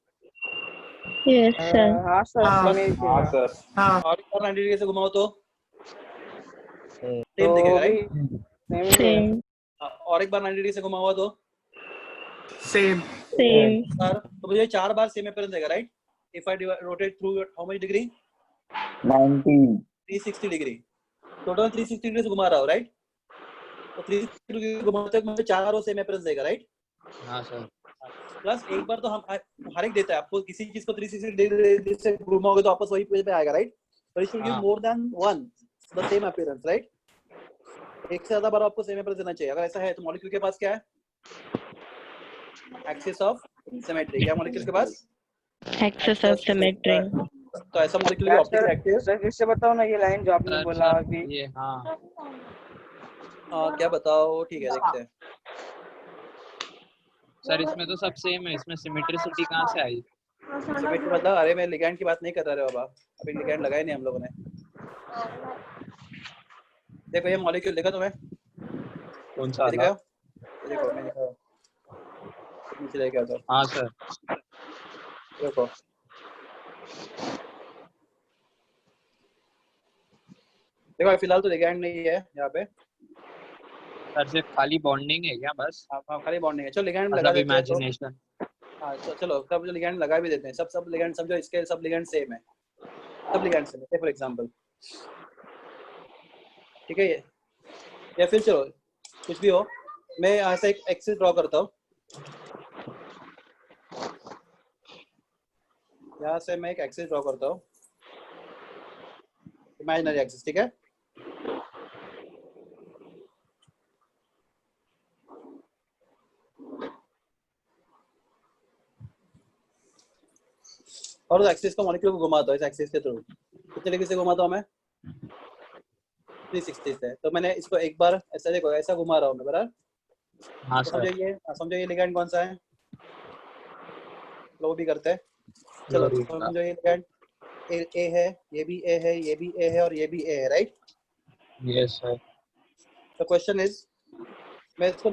Yes, sir. हाँ सर, हाँ। नहीं हाँ दिखेगा। सर, हाँ और एक बार 90 डिग्री से घुमाओ तो सेम तो दिखेगा, भी राइट? same ही है। Same. और एक बार 90 डिग्री से घुमाओ तो सेम Same. तो मुझे 4 बार सेम अपीयरेंस देगा, right? If I rotate through how much degree? 360 degree, total 360 degree से घुमा रहा हूँ, राइट? तो 360 डिग्री घुमाते वक्त मुझे 4 बार सेम अपीयरेंस देगा, राइट? हाँ सर। प्लस एक बार तो हम हर एक देता है आपको, किसी चीज को 360 डिग्री से घुमाओगे तो वापस वही पेज पे आएगा, राइट? तो इट शुड गिव हाँ। More than one the same appearance, right? एक से ज्यादा बार आपको सेम अपीयरेंस देना चाहिए। अगर ऐसा है तो मॉलिक्यूल के पास क्या है? Axis of symmetry. क्या मॉलिक्यूल के पास? Axis of symmetry. तो ऐसा मॉलिक्यूल क्या ऑप्टिकल एक्टिव। सर फिर से बताओ ना ये लाइन जो आपने बोला अभी। ये हाँ क्या बताओ? ठीक है, देखते हैं। सर, इसमें तो सब सेम है, इसमें सिमेट्रिसिटी कहाँ से आई? सिमेट्री मतलब, अरे मैं लिगैंड की बात नहीं कर रहे हो बाबा, अभी लिगैंड लगाए नहीं हम लोगों ने। देखो ये मॉलिक्यूल देखा तुम्हें? कौन सा दिखा? वाला? देखो मैं दिखा, नीचे लेके आता हूँ, हाँ सर। देखो देखो फिलहाल तो लिगैंड नहीं है यहाँ पे। सर सिर्फ खाली बॉन्डिंग है क्या बस? हाँ खाली बॉन्डिंग है। चलो लिगैंड लगा मतलब देते हैं तो। इमेजिनेशन। हाँ चलो सब जो लिगैंड लगा भी देते हैं, सब लिगैंड समझो, इसके सब लिगैंड सेम है, सब लिगैंड सेम है फॉर एग्जांपल, ठीक है ये? या फिर चलो कुछ भी हो, मैं यहाँ से एक एक्सिस ड्रॉ करता हूँ, यहाँ से मैं एक एक्सिस ड्रॉ करता हूँ, इमेजिनरी एक्सिस, ठीक है? और उस एक्सिस को मॉलिक्यूल को घुमाता हूँ इस एक्सिस के थ्रू। कितने डिग्री से घुमाता हूँ मैं? 360 से। तो मैंने इसको एक बार ऐसा, देखो ऐसा घुमा रहा हूँ मैं, बराबर? हाँ तो सर। समझो ये लिगैंड कौन सा है, लो भी करते हैं। चलो समझो ये लिगैंड ए है, ये भी ए है, ये भी ए है और ये भी ए है, राइट? Yes sir. तो क्वेश्चन इज, मैं इसको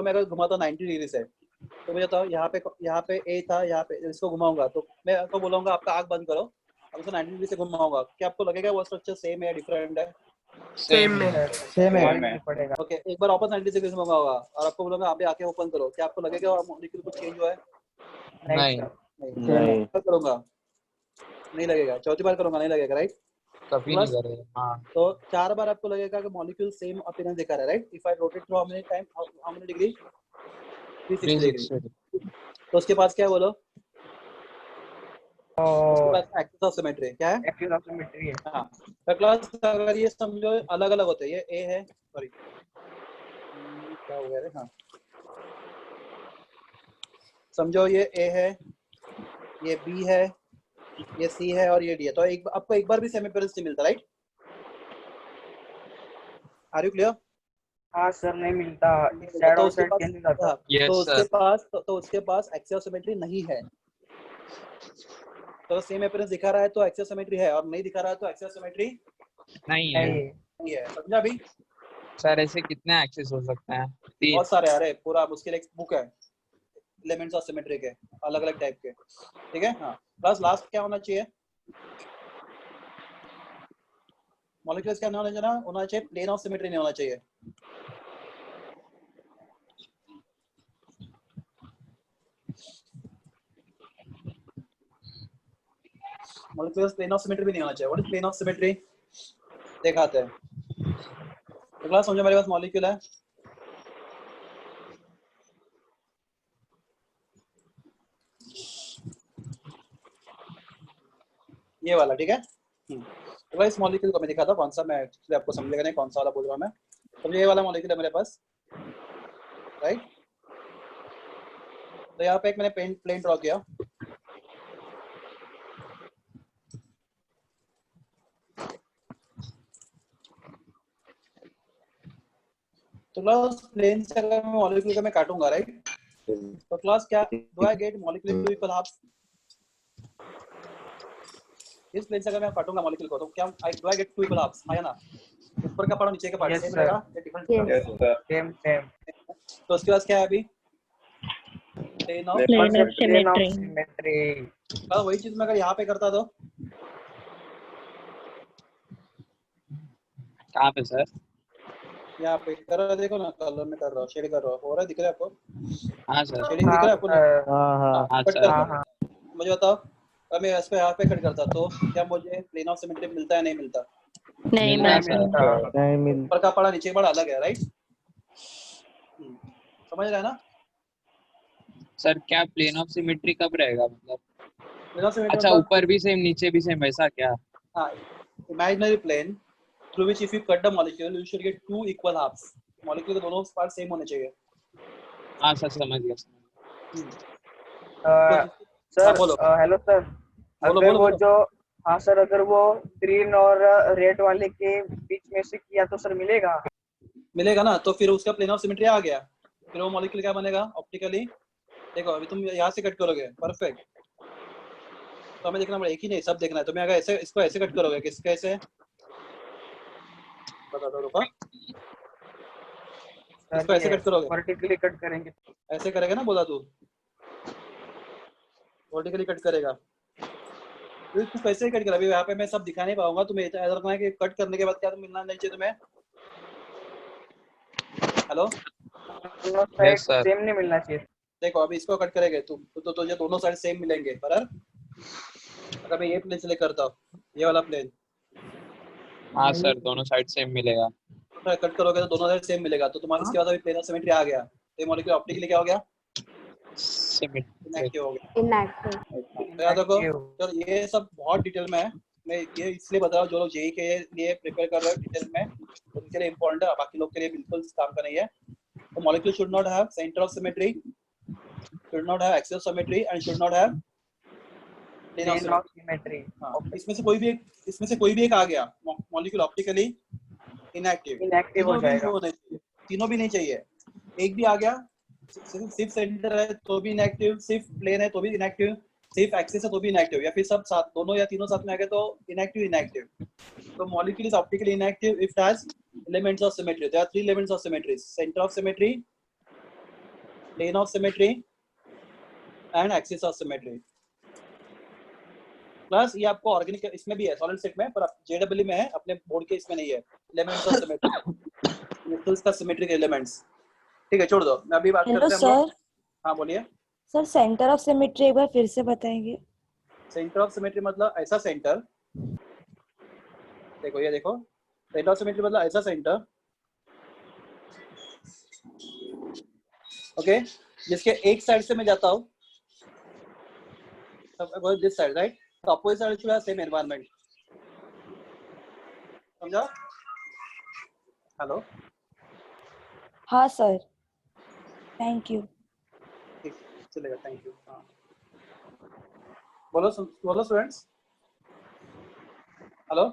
मैं अगर घुमाता हूँ 90 डिग्री से, तो मुझे बताओ यहाँ पे ए था, यहाँ पे इसको घुमाऊंगा तो मैं आपको बोलूंगा आपका आँख बंद करो, अब इसको 90 डिग्री से घुमाऊंगा, क्या आपको लगेगा वो स्ट्रक्चर सेम है, डिफरेंट है? सेम में सेम है। पड़ेगा। ओके, एक बार वापस 90 डिग्री से घुमाऊंगा और आपको बोलूंगा आप भी आंखें ओपन करो, क्या आपको लगेगा मॉलिक्यूल कुछ चेंज हुआ है? नहीं, नहीं करूंगा, नहीं लगेगा। चौथी बार करूंगा, नहीं लगेगा, राइट? कभी नहीं करेगा। हाँ तो 4 बार आपको लगेगा कि मॉलिक्यूल सेम अपीयरेंस दिखा रहा है, right? If I rotate through how many time, how many degree? 360 degree. 360। तो उसके पास क्या है बोलो? उसके और पास एक्सिस ऑफ सिमेट्री क्या है? एक्सिस ऑफ सिमेट्री है। हाँ, तो क्लास अगर ये समझो अलग अलग होते हैं, ये ए है, सॉरी क्या हो गया रे, हाँ समझो ये ए है, ये बी है, ये सी है और ये डी है। तो आपको एक बार भी सेमी अपियरेंस नहीं मिलता, राइट? Are you clear? हाँ सर, नहीं मिलता, तो साइड और उसके साइड पास चेंज हो जाता। हाँ, Yes, तो उसके sir. पास तो उसके पास एक्सियल सिमेट्री नहीं है। तो सेम अपियरेंस दिखा रहा है तो एक्सियल सिमेट्री है, और नहीं दिखा रहा है तो एक्सियल सिमेट्री नहीं है नहीं, नहीं है। समझा अभी? सर, ऐसे कितने एक्सेस हो सकते हैं? 3। बहुत सारे, अरे पूरा उसके लिए एक बुक है, एलिमेंट्स ऑफ सिमेट्री के, अलग अलग टाइप के। ठीक है, हाँ। प्लस लास्ट क्या होना चाहिए? मॉलिक्यूल्स क्या होना चाहिए? प्लेन ऑफ सिमेट्री नहीं होना चाहिए। मॉलिक्यूल्स प्लेन ऑफ सिमेट्री भी नहीं होना चाहिए। What is plane of symmetry? दिखाते हैं। तो क्लास समझो, मेरे पास मॉलिक्यूल है, ये वाला, ठीक है। तो इस मॉलिक्यूल को मैं दिखाता हूँ कौन सा, मैं एक्चुअली आपको समझेगा नहीं कौन सा वाला बोल रहा हूँ मैं। तो ये वाला मॉलिक्यूल है मेरे पास, राइट? तो यहाँ पे एक मैंने प्लेन ड्रॉ किया। तो क्लास प्लेन से अगर मैं मॉलिक्यूल का मैं काटूंगा, राइट? तो क्लास क्या do I get molecule two equal half? इस प्लेन से अगर मैं काटूंगा मॉलिक्यूल को तो क्या do I get two equal halves? आया ना? ऊपर का पार्ट नीचे का पार्ट Yes, सेम sir. रहेगा या डिफरेंट? Yes. Same same. तो उसके पास क्या है अभी? Plane of Plane of plane of symmetry. Symmetry. वही चीज मैं अगर यहाँ पे करता तो कहाँ पे सर? यहाँ पे कर रहा, देखो ना, कलर में कर रहा हूँ, शेड कर रहा हूँ, हो रहा है, दिख रहा है आपको? हाँ सर। शेडिंग दिख रहा है आपको? नहीं? हाँ कट सर। कर, मुझे बताओ, अगर मैं इस पे यहाँ पे कट करता तो क्या मुझे प्लेन ऑफ सिमेट्री मिलता है, नहीं मिलता? नहीं मिलता मिलता। सर। ऊपर का पड़ा नीचे का पड़ा अलग है, राइट? समझ रहे हैं ना? सर क्या प्लेन ऑफ सिमेट्री कब रहेगा, मतलब? प्लेन ऑफ सिमेट्री अच्छा, मतलब ऊपर भी सेम नीचे भी सेम, ऐसा क्या? हाँ, imaginary plane through which if you cut the molecule you should get two equal halves. Molecule के दोनों पार्ट सेम होने चाहिए। हाँ सर, समझ गया। तो हाँ, बोलो हेलो सर, बोलो अगर बोलो वो बोलो। जो, हाँ सर, अगर वो ग्रीन और रेड वाले के बीच में से किया तो सर मिलेगा? मिलेगा ना, तो फिर उसका प्लेन ऑफ सिमेट्री आ गया। फिर वो मॉलिक्यूल क्या बनेगा ऑप्टिकली? देखो अभी तुम यहाँ से कट करोगे, परफेक्ट। तो हमें देखना पड़ेगा, एक ही नहीं, सब देखना है। तुम्हें अगर ऐसे इसको ऐसे कट करोगे, किस कैसे बता दो, रुको। इसको ऐसे कट करोगे, वर्टिकली कट करेंगे। ऐसे करेगा ना, बोला तू वर्टिकली कट करेगा। तो तू कैसे कट करा? अभी यहाँ पे मैं सब दिखा नहीं पाऊंगा तुम्हें। ऐसा रखना है कि कट करने के बाद क्या तुम मिलना नहीं चाहिए तुम्हें। हेलो, दोनों साइड Yes, sir. सेम नहीं मिलना चाहिए। देखो अभी इसको कट करेंगे तुम तो तुझे दोनों साइड सेम मिलेंगे, बराबर? अगर मैं ये प्लेन सेलेक्ट करता हूँ, ये वाला प्लेन हाँ सर, दोनों साइड सेम मिलेगा। कट करोगे तो दोनों साइड सेम मिलेगा। तो तुम्हारा इसके बाद अभी प्लेन ऑफ सिमेट्री आ गया, तो ये मॉलिक्यूल ऑप्टिकली क्या हो गया? सिमेट्री। इनएक्टिव हो गया। Inactive. तो याद रखो, तो ये सब बहुत डिटेल में है। मैं ये इसलिए बता रहा हूँ, जो लोग जेई के लिए प्रिपेयर कर रहे हो डिटेल में, उनके लिए इंपॉर्टेंट है, बाकी लोग के लिए बिल्कुल काम का नहीं है। तो molecule should not have centre of symmetry, should not have axial symmetry and should not have plane of plane of symmetry. Symmetry. हाँ, इसमें से कोई भी एक आ गया, मॉलिक्यूल ऑप्टिकली इनएक्टिव। इनएक्टिव हो तीनों भी जाएगा। होने चाहिए, तीनों भी नहीं चाहिए। एक भी आ गया, सिर्फ सेंटर है तो भी इनएक्टिव, सिर्फ प्लेन है तो भी इनएक्टिव, सिर्फ एक्सिस है तो भी इनएक्टिव, या फिर सब साथ, दोनों या तीनों साथ में आ गए तो इनएक्टिव इनएक्टिव। तो molecule is optically inactive if it has elements of symmetry. There are three elements of symmetry: center of symmetry, plane of symmetry and axis of symmetry. Plus ये आपको ऑर्गेनिक इसमें भी है, सॉलिड सेट में, पर JW में है, अपने बोर्ड के इसमें नहीं है। एलिमेंट्स ऑफ सिमेट्री, मेटल्स का सिमेट्रिक एलिमेंट्स। ठीक है, छोड़ दो, मैं अभी बात हेलो करते हैं हम लोग। सर। हाँ बोलिए। सर सेंटर ऑफ सिमेट्री एक बार फिर से बताएंगे? सेंटर ऑफ सिमेट्री मतलब ऐसा सेंटर, देखो ये देखो, सेंटर ऑफ सिमेट्री मतलब ऐसा सेंटर, ओके, जिसके एक साइड से मैं जाता हूँ, दिस साइड, राइट? तो opposite side should have same environment. समझा? हेलो, हाँ सर, थैंक यू। चलेगा, थैंक यू। हाँ बोलो बोलो स्टूडेंट्स। हेलो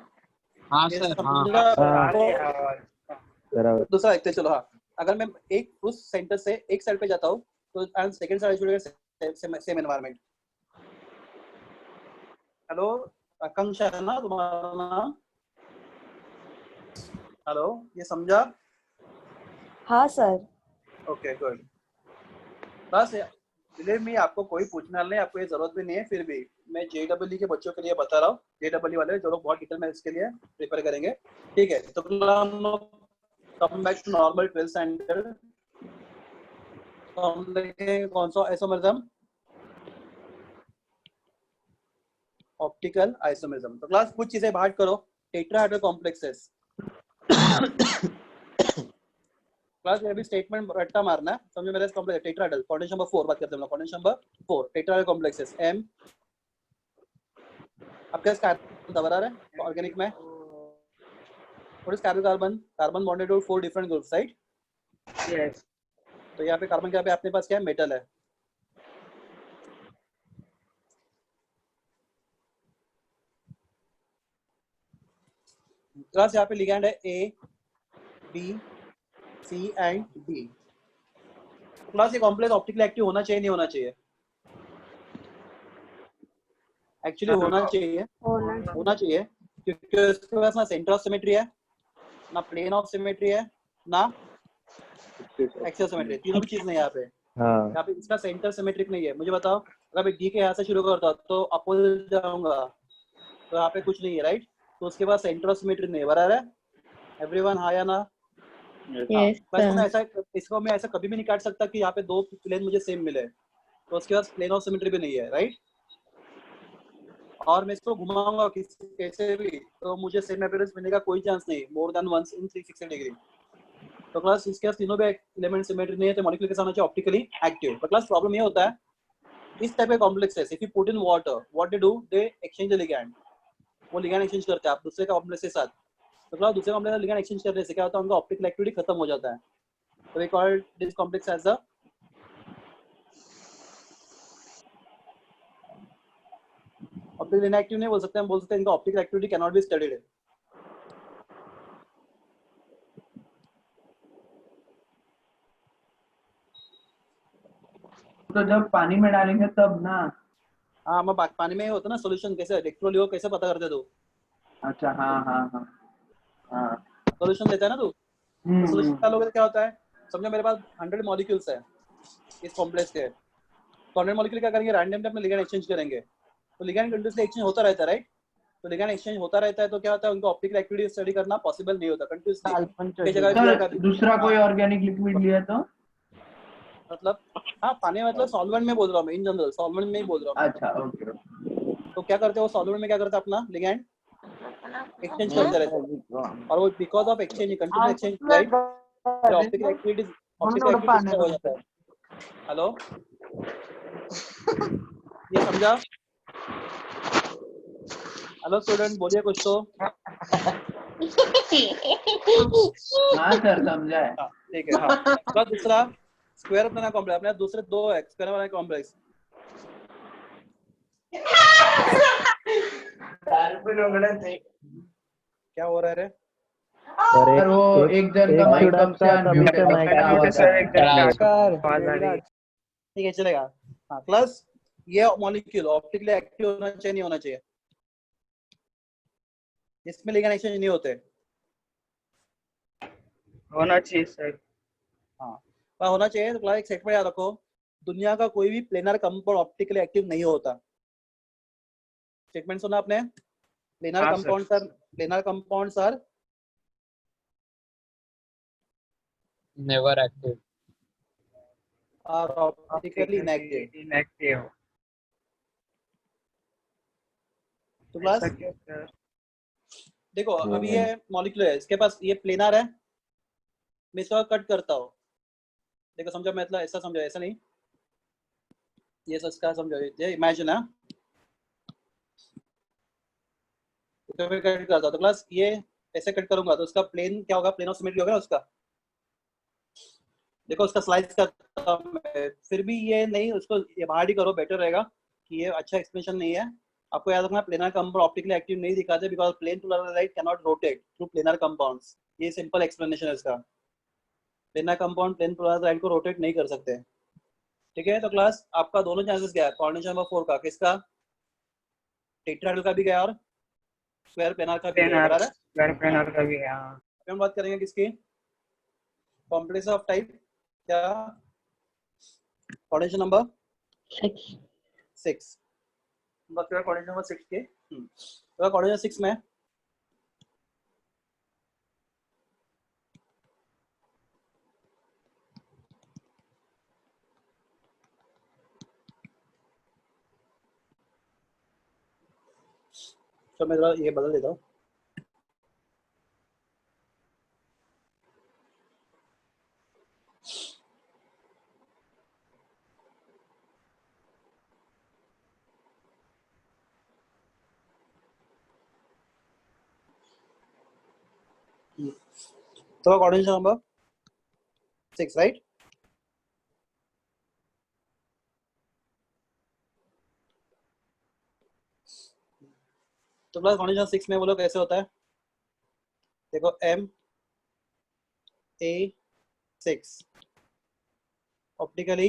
हाँ ये सर, हाँ समझा? बराबर। दूसरा देखते हैं, चलो। हाँ, अगर मैं एक उस सेंटर से एक साइड पे जाता हूँ तो एंड सेकंड साइड जुड़ेगा सेम एनवायरनमेंट। हेलो आकांक्षा है ना तुम्हारा नाम? हेलो ये समझा? हाँ सर। Okay good. बस बिलीव मी, आपको कोई पूछने वाला नहीं, आपको ये जरूरत भी नहीं है। फिर भी मैं जेडब्ल्यू के बच्चों के लिए बता रहा हूँ, जेडब्ल्यू वाले जो लोग बहुत डिटेल में इसके लिए प्रिपेयर करेंगे, ठीक है? तो हम लोग come back to normal 12th standard. तो हम देखेंगे कौन सा आइसोमेरिज्म, ऑप्टिकल आइसोमेरिज्म। तो क्लास कुछ चीजें बाहर करो। Tetrahedral complexes. क्लास में अभी स्टेटमेंट रट्टा मारना है, समझो मेरा कॉम्प्लेक्स टेट्राहेड्रल। कोऑर्डिनेशन नंबर 4 बात करते हैं हम लोग। Coordination number 4 tetrahedral complexes. M आपके पास कार्बन दबरा रहा है ऑर्गेनिक में। What is carbon? Carbon bonded to 4 different groups, right? Yes. तो यहाँ पे कार्बन के यहाँ पे अपने पास क्या है? मेटल है। क्लास यहाँ पे लिगैंड है A B C and D. Class ये कॉम्प्लेक्स ऑप्टिकली एक्टिव होना चाहिए नहीं होना चाहिए? एक्चुअली होना चाहिए क्योंकि उसके पास ना सेंटर ऑफ सिमेट्री है, ना प्लेन ऑफ सिमेट्री है, ना एक्सियल सिमेट्री। तीनों भी चीज नहीं है यहाँ पे। हाँ। यहाँ पे इसका सेंटर सिमेट्रिक नहीं है। मुझे बताओ, अगर मैं डी के यहाँ से शुरू करता तो अपोजिट जाऊंगा तो यहाँ पे कुछ नहीं है, राइट? तो उसके बाद सेंटर ऑफ सिमेट्री नहीं है। बराबर है एवरीवन? हाँ या ना? हाँ। Yes, इसको मैं ऐसा कभी भी नहीं काट सकता कि यहाँ पे दो प्लेन मुझे सेम मिले, तो उसके पास प्लेन ऑफ सिमेट्री भी नहीं है, राइट? और मैं इसको घुमाऊंगा कैसे भी तो मुझे सेम अपीयरेंस मिलने का कोई चांस नहीं, more than once in 360 degree. तो क्लास इसके पास तीनों भी एलिमेंट सिमेट्री नहीं है, तो मॉलिक्यूल के साथ होना चाहिए ऑप्टिकली एक्टिव। तो क्लास प्रॉब्लम ये होता है इस टाइप के complexes, if you put in water what they do, they exchange the ligand. वो लिगैंड एक्सचेंज करते हैं आप दूसरे कॉम्प्लेक्स के साथ। तो क्लास दूसरे कॉम्प्लेक्स का लिगैंड एक्सचेंज करने से क्या होता है? उनका ऑप्टिकल एक्टिविटी खत्म हो जाता है। तो we call this complex as the optical inactive. नहीं बोल सकते, हम बोल सकते हैं इनका optical activity can not be studied. तो जब पानी में डालेंगे तब ना? हाँ, मैं पानी में ही होता ना सोल्यूशन। कैसे इलेक्ट्रोलियो कैसे पता करते तू? अच्छा हाँ हाँ हाँ हाँ। सोल्यूशन लेता है ना तू, तो सोल्यूशन डालोगे तो क्या होता है? समझो मेरे पास 100 मॉलिक्यूल्स है इस कॉम्प्लेक्स के, तो 100 मॉलिक्यूल क्या करेंगे? रैंडमली अपने लिगैंड एक्सचेंज करेंगे। तो लिगैंड कंटिन्यूसली एक्सचेंज होता रहता है, राइट? तो लिगैंड एक्सचेंज होता रहता है तो क्या होता है? उनको ऑप्टिकल एक्टिविटी स्टडी करना पॉसिबल नहीं होता कंटिन्यूसली। सर दूसरा कोई ऑर्गेनिक लिक्विड लिया तो? मतलब हाँ, पानी में मतलब सॉल्वेंट में बोल रहा हूँ मैं, इन जनरल सॉल्वेंट में ही बोल रहा हूँ। अच्छा ओके। तो क्या करते हैं वो सॉल्वेंट में? क्या करता है अपना लिगैंड एक्सचेंज करते रहते हैं, और वो because of exchange continuous exchange, right? Optical activity हो जाता है। हेलो ये समझा? हेलो स्टूडेंट बोलिए कुछ तो। हाँ सर समझा है। हाँ ठीक है। हाँ तो दूसरा स्क्वायर बनाना कॉम्प्लेक्स, अपने दूसरे दो है स्क्वायर बनाना कॉम्प्लेक्स। क्या हो रहा है रे? सर वो एक जन का माइक कब से अनम्यूट है, दिखता आवाज आ रहा है। ठीक है चलेगा। हाँ प्लस ये मॉलिक्यूल ऑप्टिकली एक्टिव होना चाहिए नहीं होना चाहिए? इसमें लिगैंड एक्सचेंज नहीं होते। होना चाहिए सर। हाँ पर होना चाहिए। तो क्लास एक सेट में याद रखो, दुनिया का कोई भी प्लेनर कंपाउंड ऑप्टिकली एक्टिव नहीं होता। स्टेटमेंट सुना आपने? Planar compounds are never active. Optically inactive. तो क्लास देखो अभी ये मॉलिक्यूल है, इसके पास ये प्लेनर है, मैं इसको कट करता हूँ। देखो समझो, मतलब ऐसा समझो, ऐसा नहीं, ये इसका समझो, ये इमेजिन है। तो मैं कट करता हूँ तो क्लास ये ऐसे कट करूंगा तो उसका प्लेन क्या होगा? प्लेन ऑफ सिमेट्री होगा ना उसका। देखो उसका स्लाइस का term है, फिर भी ये नहीं, उसको ये बाहर ही करो, बेटर रहेगा कि ये अच्छा एक्सप्लेनेशन नहीं है। आपको याद रखना प्लेनर कंपाउंड ऑप्टिकली एक्टिव नहीं दिखाते because plane polarise can not rotate through planar compounds. ये सिंपल एक्सप्लेनेशन है इसका। प्लेनर कंपाउंड प्लेन पोलराइज को रोटेट नहीं कर सकते। ठीक है, तो क्लास आपका दोनों चांसेस गया, कोऑर्डिनेशन नंबर 4 का, किसका? टेट्राहेड्रल का भी गया और स्क्वायर प्लेनर का भी गया, प्लेनर, बराबर है। स्क्वायर प्लेनर का भी है। हाँ। अभी हम बात करेंगे किसकी? कॉम्प्लेक्स ऑफ टाइप क्या? कोऑर्डिनेशन नंबर 6 बात करें कोऑर्डिनेशन नंबर 6 के। तो कोऑर्डिनेशन 6 में तो मैं जरा ये बदल देता हूँ। तो कोऑर्डिनेशन नंबर 6 राइट। तो प्लस कोऑर्डिनेशन 6 में बोलो कैसे होता है? देखो MA6 ऑप्टिकली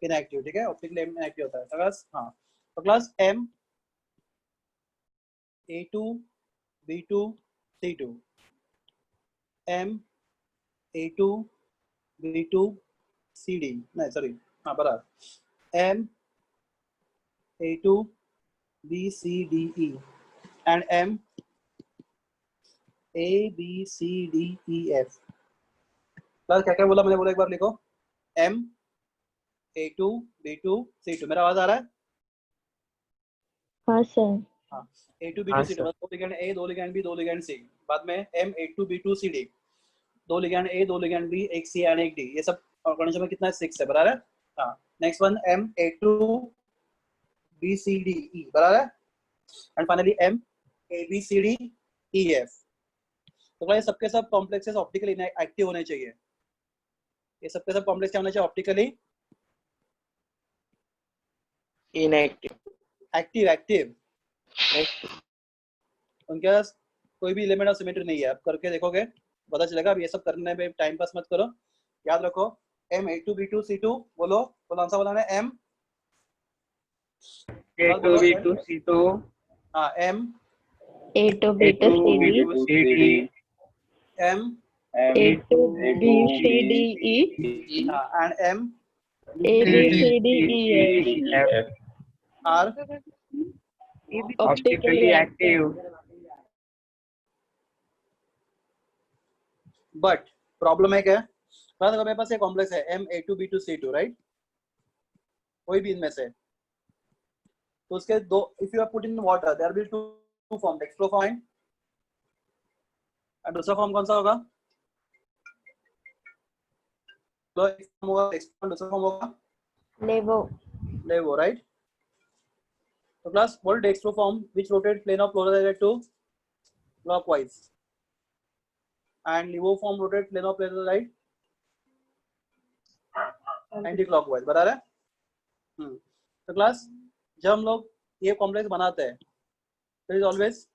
इनएक्टिव। ठीक है, ऑप्टिकली इनएक्टिव होता है तो क्लास। हाँ, तो क्लास MA2B2C2 MA2B2CD नहीं सॉरी, हाँ बराबर MA2BCDE and MABCDEF। प्लस क्या क्या बोला मैंने, बोला एक बार लिखो। MA2B2C2। मेरा आवाज आ रहा है? हाँ सर। हाँ, A2B2C2 बस दो लिगैंड A, दो लिगैंड B, दो लिगैंड C। बाद में MA2B2CD, दो लिगैंड A, दो लिगैंड B, एक C एंड एक D। ये सब कोऑर्डिनेशन में कितना है? 6 है, बराबर है। हाँ, नेक्स्ट वन MA2BCDE, बराबर है। And finally MABCDEF। तो भाई सबके सब कॉम्प्लेक्सेस ऑप्टिकली एक्टिव होने चाहिए। ये सबके सब कॉम्प्लेक्स क्या होने चाहिए? Optically Inactive. एक्टिव। उनके पास कोई भी एलिमेंट ऑफ सिमेट्री नहीं है। आप करके देखोगे पता चलेगा। अब ये सब करने में टाइम पास मत करो, याद रखो। MA2B2C2 बोलो कौन सा बोला है? A2B2C2 हाँ, A2B2CD A2BCDE and ABCDEF are optically active. But problem है क्या? अगर मेरे पास एक कॉम्प्लेक्स है MA2B2C2 राइट, कोई भी इनमें से, तो उसके दो, if you are put in water there will two form, dextro form and दूसरा फॉर्म कौन सा होगा? तो एक फॉर्म होगा डेक्स्ट्रो, दूसरा फॉर्म होगा लेवो राइट। तो plus what dextro form which rotate plane of polarized to clockwise and levo form rotate plane of polarized anti clockwise, बराबर है। तो क्लास जब हम लोग ये कॉम्प्लेक्स बनाते हैं it is always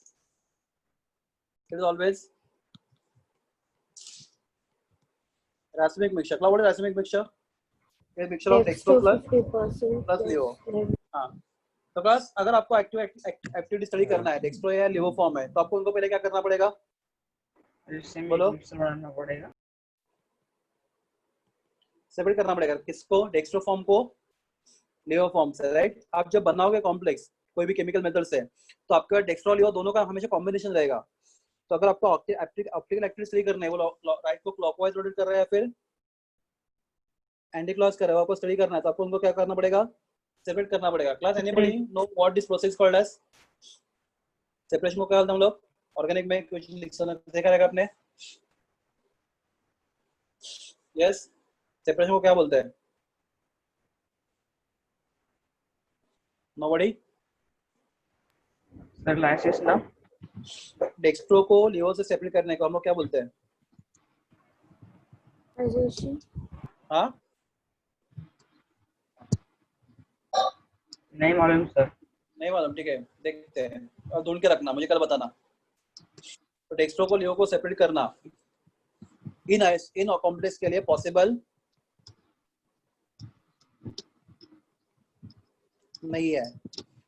racemic mixture। क्या बोले racemic mixture? ये मिक्सचर ऑफ डेक्स्ट्रो प्लस लिवो। हाँ, तो क्लास अगर आपको एक्टिविटी स्टडी करना है, डेक्स्ट्रो या लिवो फॉर्म है, तो आपको उनको पहले क्या करना पड़ेगा? बोलो, सेपरेट करना पड़ेगा। किसको? डेक्स्ट्रो फॉर्म को लिवो फॉर्म से, राइट। आप जब बनाओगे कॉम्प्लेक्स कोई भी केमिकल मेथड से, तो आपका डेक्स्ट्रो लिवो दोनों का हमेशा कॉम्बिनेशन रहेगा। तो अगर आपको ऑप्टिकल एक्टिविटी स्टडी करना है, वो राइट को क्लॉकवाइज रोटेट कर रहा है या फिर एंटी क्लॉक कर रहा है, आपको स्टडी करना है, तो आपको उनको क्या करना पड़ेगा? सेपरेट करना पड़ेगा। Class anybody know what this process called as? Separation को क्या बोलते हैं हम लोग? ऑर्गेनिक में कुछ लिखना देखा रहेगा आपने। यस, सेपरेशन को क्या बोलते हैं? नोबडी? सर लाइसिस ना? डेक्स्ट्रो को लियो से सेपरेट करने को हम लोग क्या बोलते हैं? Addition. हाँ, नहीं मालूम सर। नहीं मालूम, ठीक है, देखते हैं और ढूंढ के रखना, मुझे कल बताना। तो डेक्स्ट्रो को लियो को सेपरेट करना इन कॉम्प्लेक्स के लिए पॉसिबल नहीं है।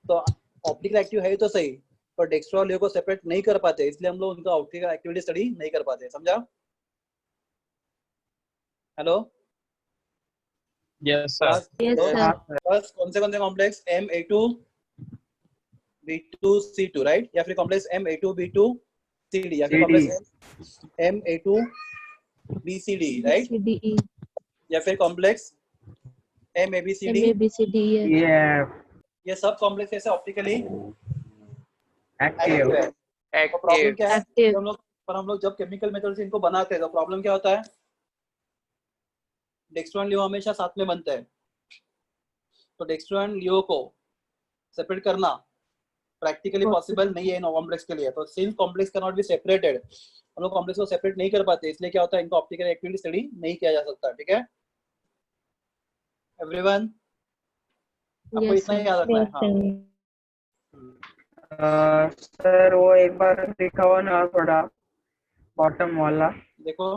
तो ऑप्टिकल एक्टिव है तो सही, पर डेक्स्ट्रो और लियो को सेपरेट नहीं कर पाते, इसलिए हम लोग उनका ऑप्टिकल एक्टिविटी स्टडी नहीं कर पाते। समझा? Hello, yes sir. Yes, तो sir. बस कौन से complex Ma2 B2 C2 right, या फिर कॉम्प्लेक्स Ma2 B2 CD, या फिर complex Ma2 BCD right, CDE. या फिर कॉम्प्लेक्स MABCD। MABCD. ये सब कॉम्प्लेक्स ऐसे ऑप्टिकली एक्टिव एक्टिव है। तो प्रॉब्लम Active. क्या है Active. कि हम लोग जब केमिकल मेथड से इनको बनाते हैं तो प्रॉब्लम क्या होता है? डेक्स्ट्रो एंड लियो हमेशा साथ में बनते हैं, तो डेक्स्ट्रो एंड लियो को सेपरेट करना प्रैक्टिकली पॉसिबल नहीं है इन कॉम्प्लेक्स के लिए। तो since complex can not be separated, हम लोग कॉम्प्लेक्स को सेपरेट नहीं कर पाते, इसलिए क्या होता है, इनको ऑप्टिकल एक्टिविटी स्टडी नहीं किया जा सकता। ठीक है एवरीवन, आपको Yes, इतना ही sir. याद रखना है। Yes, हाँ, sir. सर वो एक बार दिखाओ ना थोड़ा बॉटम वाला। देखो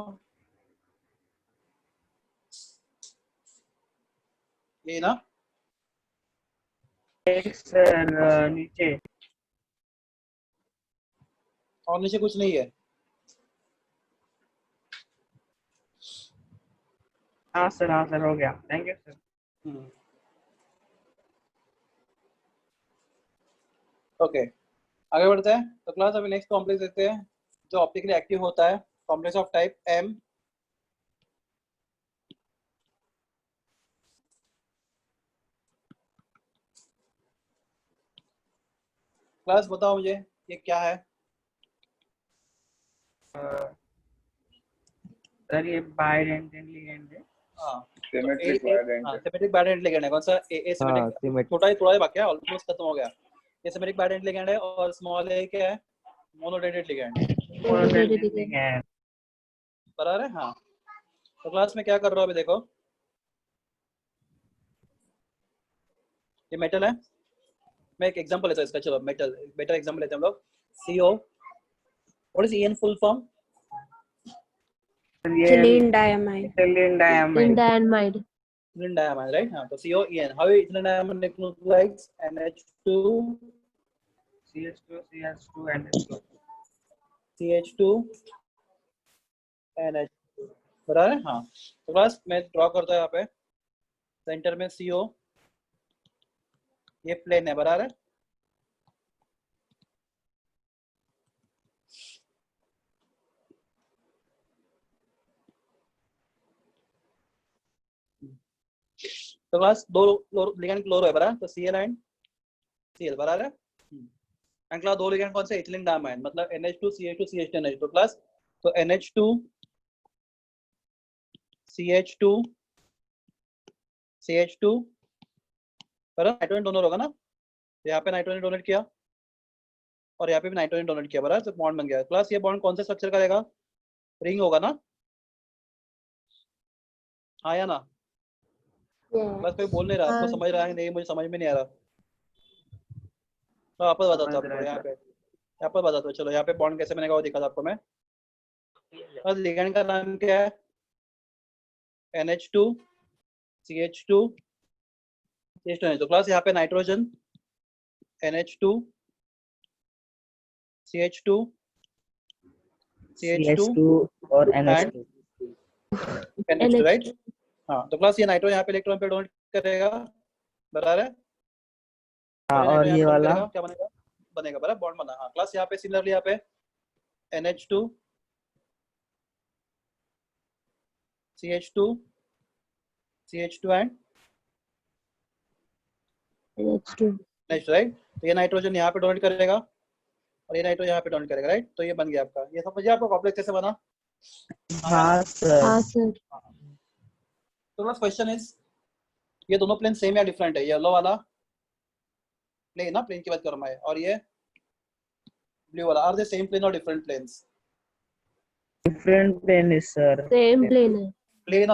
ये ना, सर नीचे और नीचे कुछ नहीं है। हाँ सर हो गया, थैंक यू सर। ओके, आगे बढ़ते हैं। तो क्लास अभी नेक्स्ट कॉम्प्लेक्स देखते हैं जो ऑप्टिकली एक्टिव होता है, complex of type M। Class बताओ मुझे ये क्या है? सर ये बाइडेंटेंट लिगेंड है। हाँ, सिमेट्रिक बाइडेंट। सिमेट्रिक बाइडेंट लिगेंड है। कौन सा? ए सिमेट्रिक, थोड़ा ही बाकी है, ऑलमोस्ट खत्म हो गया। ये सिमेट्रिक बाइडेंट लिगेंड है, और स्मॉल ए क्या है? Monodentate ligand. मोनोडेंटेट लिगेंड बराबर है। हाँ, तो क्लास में क्या कर रहा हूँ अभी देखो, ये मेटल है, मैं एक एग्जांपल लेता हूँ इसका। चलो मेटल बेटर एग्जांपल लेते हैं हम लोग। CO, what is EN full form? Ethylene diamide. Ethylene diamide. Indamide. ethylene diamide, right? हाँ, तो COEN, how is ethylene diamide look like? NH2 CH2 NH2 CH2 NH2, बराबर है। हाँ, तो बस मैं ड्रॉ करता हूँ यहाँ पे, सेंटर में CO, ये प्लेन है, बराबर है। तो बस दो लिगेंड क्लोरो है, बराबर, तो Cl एंड Cl, बराबर है। एंड क्लास दो लिगेंड कौन से? इथिलीन डायमाइड, मतलब NH2 CH2 CH2 NH2। तो क्लास तो NH2 CH2 CH2, बराबर, नाइट्रोजन डोनर होगा ना, तो यहाँ पे नाइट्रोजन डोनेट किया और यहाँ पे भी नाइट्रोजन डोनेट किया, बराबर, तो बॉन्ड बन गया। क्लास ये बॉन्ड कौन से स्ट्रक्चर का रहेगा? रिंग होगा ना, हाँ या ना? Yeah. बस कोई बोल नहीं रहा, आपको समझ रहा है नहीं? मुझे समझ में नहीं आ रहा, तो वापस बताता हूँ आपको। यहाँ पर बताता हूँ। चलो यहाँ पे बॉन्ड कैसे बनेगा वो दिखा था आपको मैं। बस लिगेंड का नाम क्या है? NH2 CH2 CH2। तो क्लास यहाँ पे नाइट्रोजन NH2 CH2 और NH2 NH2, राइट? हाँ, तो क्लास ये नाइट्रोजन यहाँ पे इलेक्ट्रॉन पे डोनेट करेगा, बराबर है। हाँ, और ये वाला क्या बनेगा? बनेगा, बराबर, बॉन्ड बना। हाँ, क्लास यहाँ पे सिमिलरली यहाँ पे NH2 CH2 CH2 and NH2. Next, right? तो ये नाइट्रोजन यहाँ पे डोनेट करेगा और ये नाइट्रोजन यहाँ पे डोनेट करेगा, राइट? तो ये बन गया आपका। ये समझिए आपको कॉम्प्लेक्स कैसे बना? हाँ सर। हाँ sir. तो बस क्वेश्चन इज, ये दोनों प्लेन सेम या डिफरेंट है? येलो वाला प्लेन ना, प्लेन की बात कर रहा हूं मैं, और ये ब्लू वाला, आर दे सेम प्लेन और डिफरेंट प्लेन्स? डिफरेंट प्लेन है सर, सेम प्लेन है. प्लेन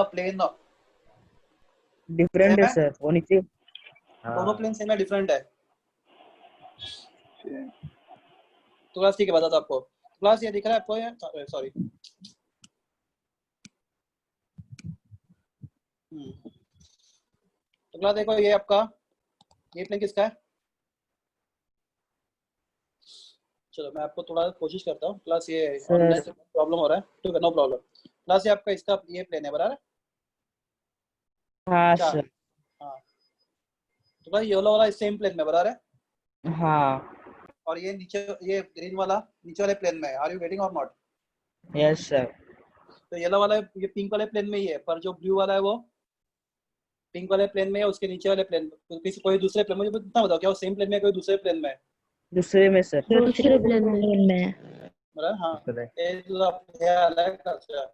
डिफरेंट सेम है है, सर, वो नीचे दोनों प्लेन सेम है डिफरेंट है? तो क्लास ठीक है, बताता आपको। क्लास ये दिख रहा है आपको, सॉरी तो क्लास देखो, ये आपका ये प्लेन किसका है? चलो मैं आपको थोड़ा कोशिश करता हूँ क्लास, ये ऑनलाइन से प्रॉब्लम हो रहा है, ठीक है, नो प्रॉब्लम। क्लास ये आपका इसका ये प्लेन है बराबर? हाँ चार, सर, हाँ तो क्लास ये वाला सेम प्लेन में बराबर है, हाँ और ये नीचे ये ग्रीन वाला नीचे वाले प्लेन में है। आर यू गेटिंग और नॉट? यस सर, तो येलो वाला ये पिंक वाले प्लेन में ही है, पर जो ब्लू वाला है वो पिंक वाले प्लेन में है, उसके नीचे वाले प्लेन तो किसी कोई दूसरे प्लेन, मुझे इतना बताओ क्या वो सेम प्लेन में है कोई दूसरे प्लेन में है? दूसरे में सर, दूसरे प्लेन में. बराबर, हाँ ये जो आप ये अलग अच्छा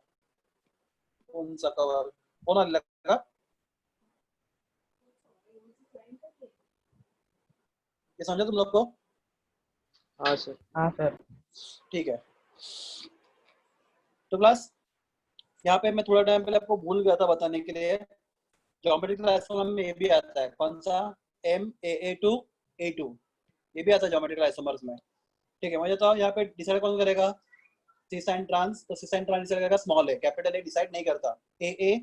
कौन सा कवर कौन अलग लगा, ये समझा तुम लोग को? हाँ सर। हाँ सर, ठीक है, तो क्लास यहाँ पे मैं थोड़ा टाइम पहले आपको भूल गया था बताने के लिए, ज्योमेट्रिकल आइसोमर में ये भी आता है, कौन सा? MAA2 A2, ये भी आता है ज्योमेट्रिकल आइसोमर्स में। ठीक है, मुझे तो यहाँ पे डिसाइड कौन करेगा? सी साइन ट्रांस, तो सी साइन ट्रांस डिसाइड करेगा स्मॉल है, कैपिटल ए डिसाइड नहीं करता, AA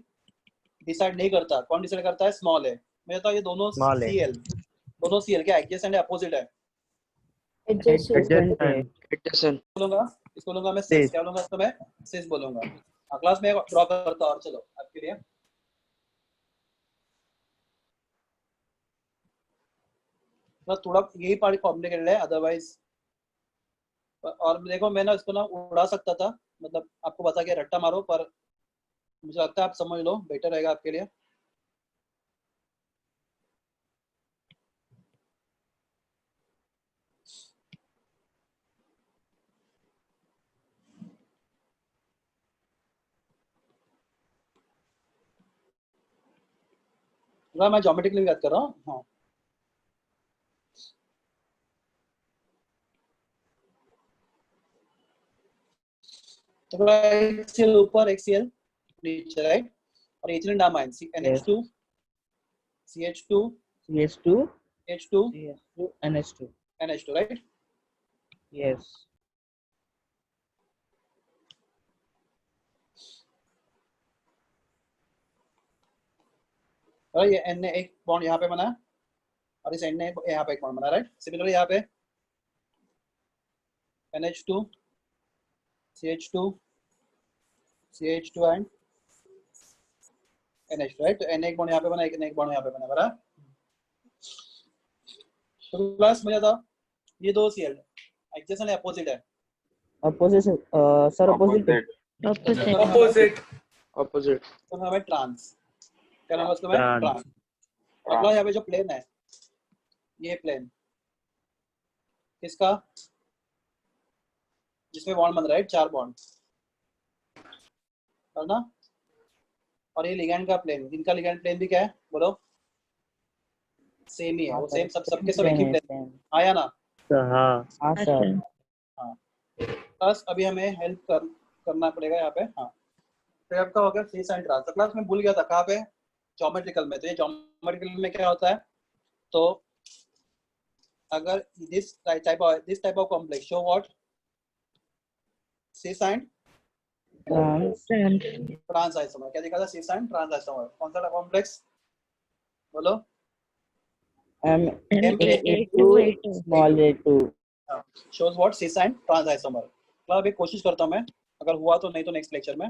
डिसाइड नहीं करता, कौन डिसाइड करता है? स्मॉल है। मुझे तो ये दोनों CL, दोनों CL क्या एडजेसेंट है अपोजिट है? एडजेसेंट है, एडजेसेंट। बोलूंगा इसको, बोलूंगा मैं सिस, क्या बोलूंगा इसको मैं? सिस बोलूंगा। क्लास में ड्रॉ करता हूँ, और चलो आपके लिए बस थोड़ा यही पार्ट कॉम्प्लिकेटेड है, अदरवाइज और देखो मैं ना इसको ना उड़ा सकता था, मतलब आपको बता के रट्टा मारो, पर मुझे लगता है आप समझ लो बेटर रहेगा आपके लिए। मैं ज्योमेट्रिकली बात कर रहा हूँ, हाँ तो एक्सियल ऊपर एक्सियल नीचे, राइट? और एथिलीन नाम है NH2 CH2 CH2 H2 CH2 NH2, NH2, right? Yes, और ये N ने एक बॉन्ड यहाँ पे बना, और इस N ने यहाँ पे एक बॉन्ड बना, राइट? सिमिलरली यहाँ पे NH2 CH2 CH2 and NH2, right? तो N एक बॉन्ड यहाँ पे बना, एक बॉन्ड यहाँ पे बना, बराबर? तो प्लस मुझे था ये दो CL एडजेसेंट है अपोजिट है? Opposite sir, opposite Opposite. Opposite. तो हमें ट्रांस, क्या नाम है उसका? मैं ट्रांस। अगला यहाँ पे जो प्लेन है, ये प्लेन किसका? जिसमें बॉन्ड बन रहा है, 4 बॉन्ड है ना? और ये लिगैंड का प्लेन, इनका लिगैंड प्लेन भी क्या है बोलो? सेम ही है, वो सेम सबके सब एक ही प्लेन आया ना? हाँ सर, हाँ बस अभी हमें हेल्प करना पड़ेगा यहाँ पे, हाँ तो आपका हो गया सी साइन ट्रांस। क्लास में भूल गया था कहाँ पे? ज्योमेट्रिकल में। तो ये ज्योमेट्रिकल में क्या होता है, तो अगर this type of complex show what? Cis साइन ट्रांस आइसोमर, क्या दिखा था? सी साइन ट्रांस आइसोमर। कौन सा कॉम्प्लेक्स बोलो? MAA2 small a2, shows what? Cis साइन ट्रांस आइसोमर। मतलब अभी कोशिश करता हूँ मैं, अगर हुआ तो, नहीं तो नेक्स्ट लेक्चर में।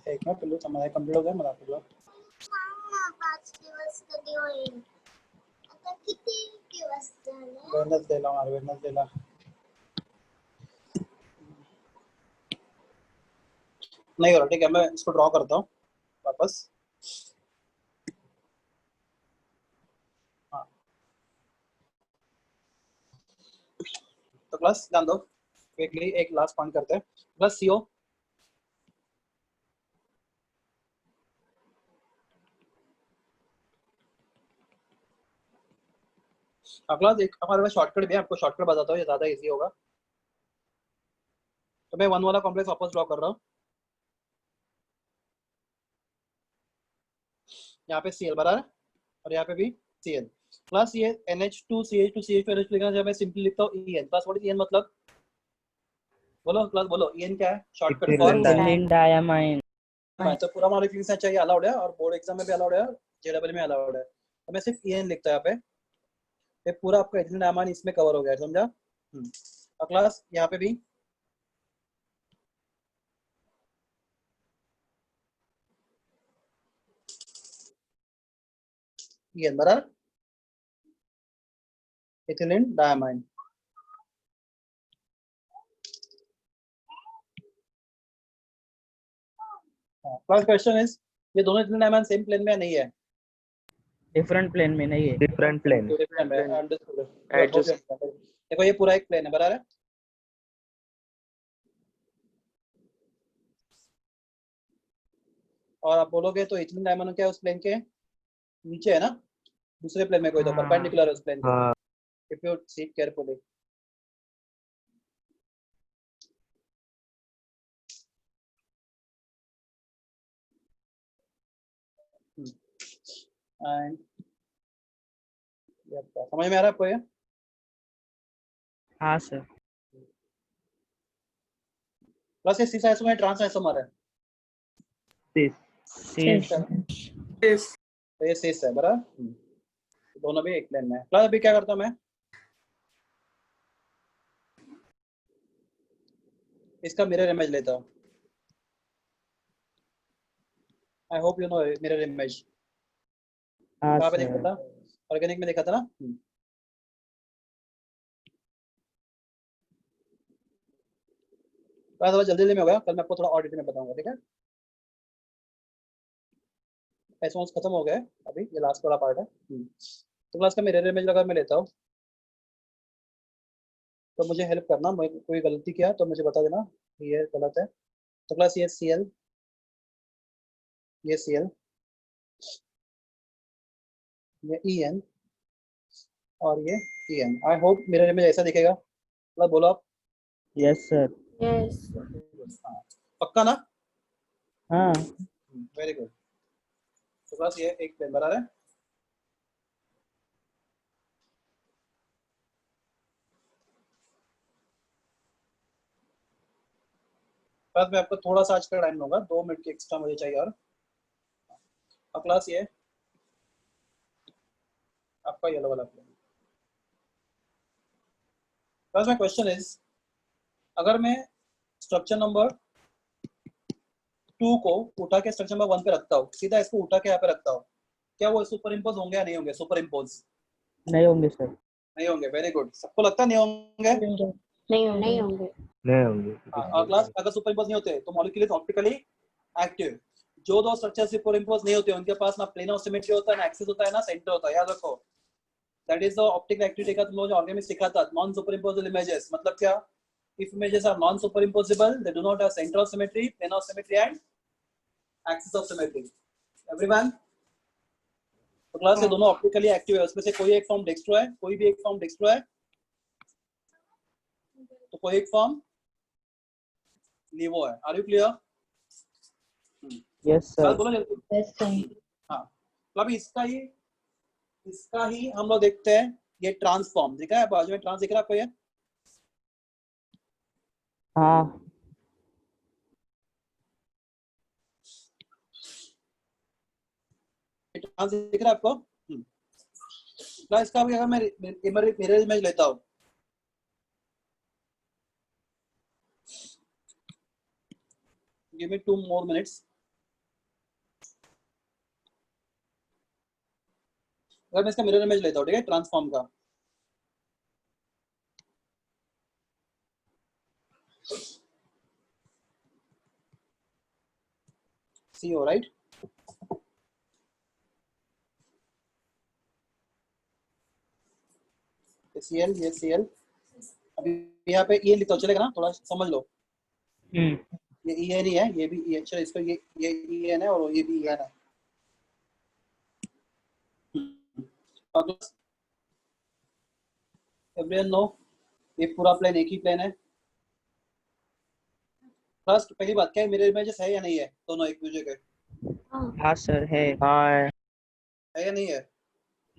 एक मिनट पिल्लू, समाधान कंप्लीट हो गया मला पिल्लू? 5 दिवस कधी होईल? आता किती दिवस झाले? वेडनेसडेला नहीं हो रहा, ठीक है, मैं इसको ड्रॉ करता हूँ वापस। हाँ, तो क्लास ध्यान दो, क्विकली एक लास्ट पॉइंट करते हैं। प्लस सीओ अगला एक हमारे पास शॉर्टकट भी है, आपको शॉर्टकट बताता हूँ, ये ज्यादा इजी होगा। तो मैं 1 वाला कॉम्प्लेक्स वापस ड्रॉ कर रहा हूँ। यहाँ पे Cl बराबर और यहाँ पे भी Cl प्लस ये NH2CH2CH2 NH लिखना है, मैं सिंपली लिखता हूँ En plus. What is En मतलब? बोलो क्लास बोलो, En क्या है? Shortcut for ethylene diamine. तो पूरा हमारे लिखना चाहिए, अलाउड है और बोर्ड एग्जाम में भी अलाउड है, जेडबल में अलाउड है। तो मैं सिर्फ En लिखता है यहाँ पे, ये पूरा आपका इथिलीन डायमाइन इसमें कवर हो गया, समझा? और क्लास यहाँ पे भी En बराबर ethylene diamine. Class question is, ये दोनों इथिलीन डायमाइन सेम प्लेन में नहीं है? डिफरेंट प्लेन में नहीं है। Different plane. देखो ये पूरा एक प्लेन है, बराबर है? और आप बोलोगे तो इथिलीन डायमाइन क्या है उस प्लेन के नीचे है ना, दूसरे प्लेन में कोई तो परपेंडिकुलर है उस प्लेन के। If you see it carefully, and समझ में आ रहा है आपको ये? हाँ सर। प्लस ये सिस आइसोमर है, ट्रांस आइसोमर है? सिस। तो ये सिस है, बराबर। दोनों भी एक प्लेन में है। प्लस अभी क्या करता हूँ मैं, इसका मिरर इमेज लेता हूँ। I hope you know mirror image. कहाँ पे देखा था? ऑर्गेनिक में देखा था ना? थोड़ा जल्दी में हो गया, कल मैं आपको थोड़ा और डिटेल में बताऊंगा, ठीक है? एसोन्स खत्म हो गए, अभी ये लास्ट वाला पार्ट है। तो क्लास का मिरर इमेज अगर मैं लेता हूँ तो मुझे हेल्प करना, मैं कोई गलती किया तो मुझे बता देना ये गलत है। तो क्लास ये Cl, ये Cl, ये En और ये En। I hope mirror image ऐसा दिखेगा, मतलब बोलो आप। Yes sir. यस। पक्का ना? हाँ। Very good. तो क्लास ये एक प्लेन बना रहा है। बस मैं आपको थोड़ा सा आज का टाइम लूंगा, 2 मिनट की एक्स्ट्रा मुझे चाहिए। और क्लास ये आपका येलो वाला प्लेन। क्लास में क्वेश्चन इज, अगर मैं स्ट्रक्चर नंबर 2 को उठा के स्ट्रक्चर नंबर 1 पे रखता हूँ, सीधा इसको उठा के यहाँ पे रखता हूँ, क्या वो सुपर इम्पोज होंगे या नहीं होंगे? सुपर इम्पोज नहीं होंगे सर। नहीं होंगे। Very good. सबको लगता नहीं होंगे? नहीं होंगे। नहीं होंगे। और क्लास अगर सुपर इम्पोज नहीं होते तो मॉलिक्यूल इज ऑप्टिकली एक्टिव। जो दो स्ट्रक्चर सुपर इम्पोज नहीं होते उनके पास ना प्लेन ऑफ सिमेट्री होता है, ना एक्सिस होता है, ना सेंटर होता है, याद रखो। That is the optical activity का तुम लोग ऑर्गेनिक सीखा था, नॉन सुपर इम्पोजेबल इमेजेस। मतलब क्या? If images are non superimposable, they do not have centre of symmetry, plane of symmetry and axis of symmetry. Everyone? तो class ये दोनों ऑप्टिकली एक्टिव है, उसमें से कोई एक फॉर्म डेक्स्ट्रो है, कोई भी एक फॉर्म डेक्स्ट्रो है, तो कोई एक फॉर्म लीवो है। Are you clear? Yes sir. बोलो जल्दी। Yes sir. हाँ, तो अभी इसका ही हम लोग देखते हैं। ये ट्रांसफॉर्म दिखा है बाजू में, ट्रांस दिख रहा है आपको? ये हाँ। ट्रांस दिख रहा है आपको? तो इसका भी अगर मैं मिरर इमेज लेता हूँ, गिव मी 2 more minutes। अगर मैं इसका मिरर इमेज लेता हूँ, ठीक है, ट्रांसफॉर्म का, CO, right? Cl, ये Cl. अभी यहाँ पे EN लिखा हो, चलेगा ना? थोड़ा समझ लो. ये EN ही है, ये भी EN. चलो इसको ये EN है और ये भी EN है. Everyone know ये पूरा प्लेन एक ही प्लेन है. फर्स्ट पहली बात क्या है, मेरे इमेजेस है या नहीं है? दोनों एक दूसरे के हाँ सर है हाँ है या नहीं है?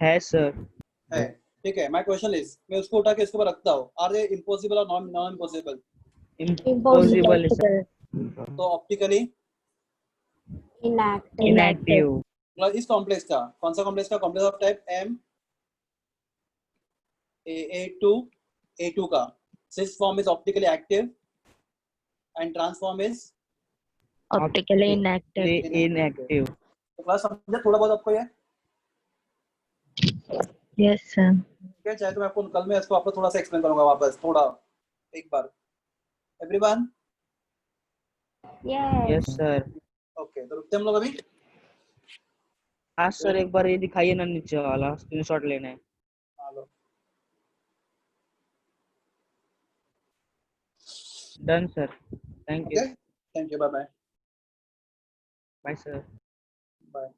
है सर है. ठीक है. माय क्वेश्चन इज, मैं उसको उठा के इसके ऊपर रखता हूँ. आर दे इम्पॉसिबल और नॉन इम्पॉसिबल? इम्पॉसिबल तो ऑप्टिकली इनएक्टिव इस कॉम्प्लेक्स का कौन सा कॉम्प्लेक्स का? Complex of type M A2 का cis form is optically active and transform is optically inactive inactive तो क्लास समझा थोड़ा बहुत आपको ये? यस सर ठीक है. चाहे तो मैं आपको कल में इसको आपको थोड़ा सा एक्सप्लेन करूंगा वापस थोड़ा एक बार. Everyone yes sir okay. तो रुकते हम लोग अभी. हाँ सर एक बार ये दिखाइए ना नीचे वाला स्क्रीनशॉट लेना है. Hello. Done sir thank you okay. Thank you. Bye bye. Bye sir bye.